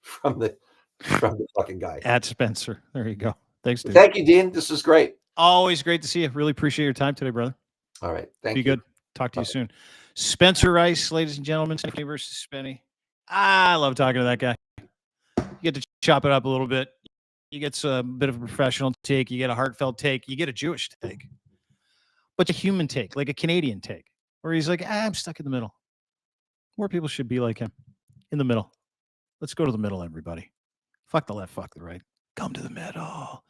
from the fucking guy at Spencer. There you go. Thanks, dude. Thank you, Dean. This is great. Always great to see you. Really appreciate your time today, brother. All right. Thank you. Be good. Talk to you soon. Spencer Rice, ladies and gentlemen, Spenny versus Spenny. I love talking to that guy. You get to chop it up a little bit. You get a bit of a professional take. You get a heartfelt take. You get a Jewish take. But a human take, like a Canadian take, where he's like, I'm stuck in the middle. More people should be like him. In the middle. Let's go to the middle, everybody. Fuck the left, fuck the right. Come to the middle.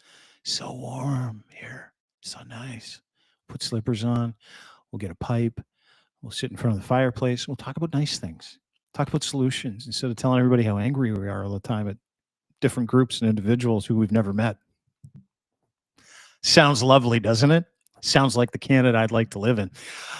So warm here. So nice. Put slippers on. We'll get a pipe. We'll sit in front of the fireplace. We'll talk about nice things. Talk about solutions instead of telling everybody how angry we are all the time at different groups and individuals who we've never met. Sounds lovely, doesn't it? Sounds like the Canada I'd like to live in.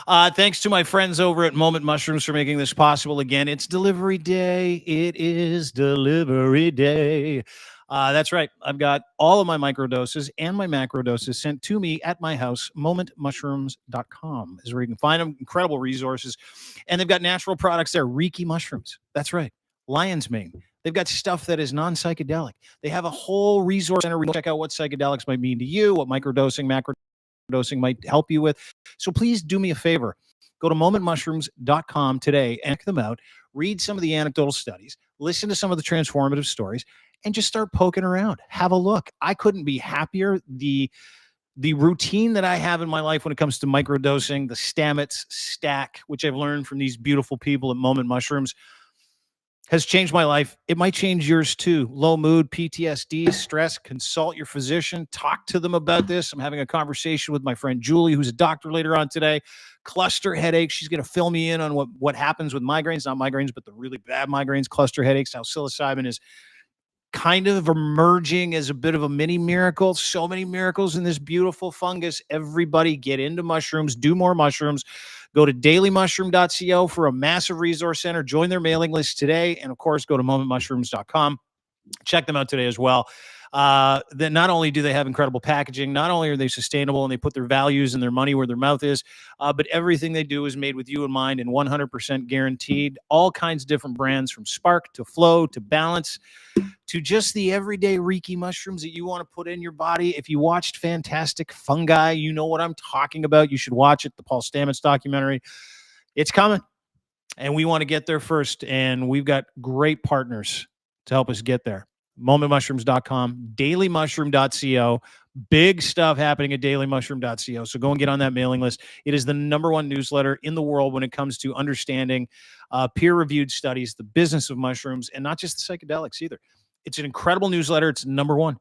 Thanks to my friends over at Moment Mushrooms for making this possible. Again, it's delivery day. It is delivery day. That's right. I've got all of my microdoses and my macrodoses sent to me at my house. Momentmushrooms.com is where you can find them. Incredible resources. And they've got natural products there. Reiki mushrooms. That's right. Lion's mane. They've got stuff that is non-psychedelic. They have a whole resource center. Check out what psychedelics might mean to you, what microdosing, macrodosing might help you with. So please do me a favor. Go to momentmushrooms.com today and check them out. Read some of the anecdotal studies. Listen to some of the transformative stories. And just start poking around. Have a look. I couldn't be happier. The routine that I have in my life when it comes to microdosing, the Stamets stack, which I've learned from these beautiful people at Moment Mushrooms, has changed my life. It might change yours too. Low mood, PTSD, stress, consult your physician. Talk to them about this. I'm having a conversation with my friend Julie, who's a doctor later on today. Cluster headaches. She's going to fill me in on what happens with migraines, not migraines, but the really bad migraines, cluster headaches, how psilocybin is kind of emerging as a bit of a mini miracle. So many miracles in this beautiful fungus. Everybody get into mushrooms, do more mushrooms. Go to dailymushroom.co for a massive resource center. Join their mailing list today. And of course, go to momentmushrooms.com. Check them out today as well. That not only do they have incredible packaging, not only are they sustainable and they put their values and their money where their mouth is, but everything they do is made with you in mind and 100% guaranteed. All kinds of different brands, from Spark to Flow to Balance to just the everyday Reiki mushrooms that you want to put in your body. If you watched Fantastic Fungi, you know what I'm talking about. You should watch it, the Paul Stamets documentary. It's coming, and we want to get there first, and we've got great partners to help us get there. momentmushrooms.com, dailymushroom.co. Big stuff happening at dailymushroom.co. So go and get on that mailing list. It is the #1 newsletter in the world when it comes to understanding peer-reviewed studies, the business of mushrooms, and not just the psychedelics either. It's an incredible newsletter. It's #1.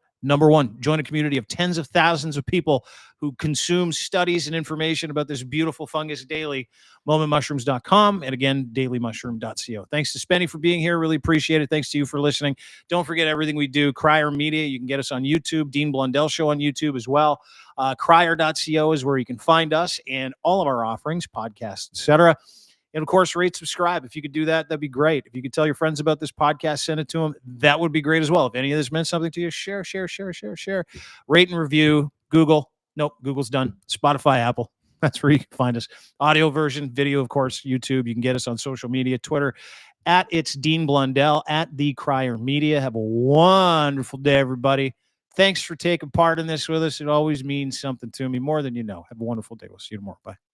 Join a community of tens of thousands of people who consume studies and information about this beautiful fungus daily. Momentmushrooms.com, and again, dailymushroom.co. Thanks to Spenny for being here. Really appreciate it. Thanks to you for listening. Don't forget everything we do. Crier Media. You can get us on YouTube. Dean Blundell Show on YouTube as well. Crier.co is where you can find us and all of our offerings, podcasts, etc. And of course, rate, subscribe. If you could do that, that'd be great. If you could tell your friends about this podcast, send it to them. That would be great as well. If any of this meant something to you, share. Rate and review. Google. Nope, Google's done. Spotify, Apple. That's where you can find us. Audio version, video, of course, YouTube. You can get us on social media, Twitter, at It's Dean Blundell, at The Crier Media. Have a wonderful day, everybody. Thanks for taking part in this with us. It always means something to me, more than you know. Have a wonderful day. We'll see you tomorrow. Bye.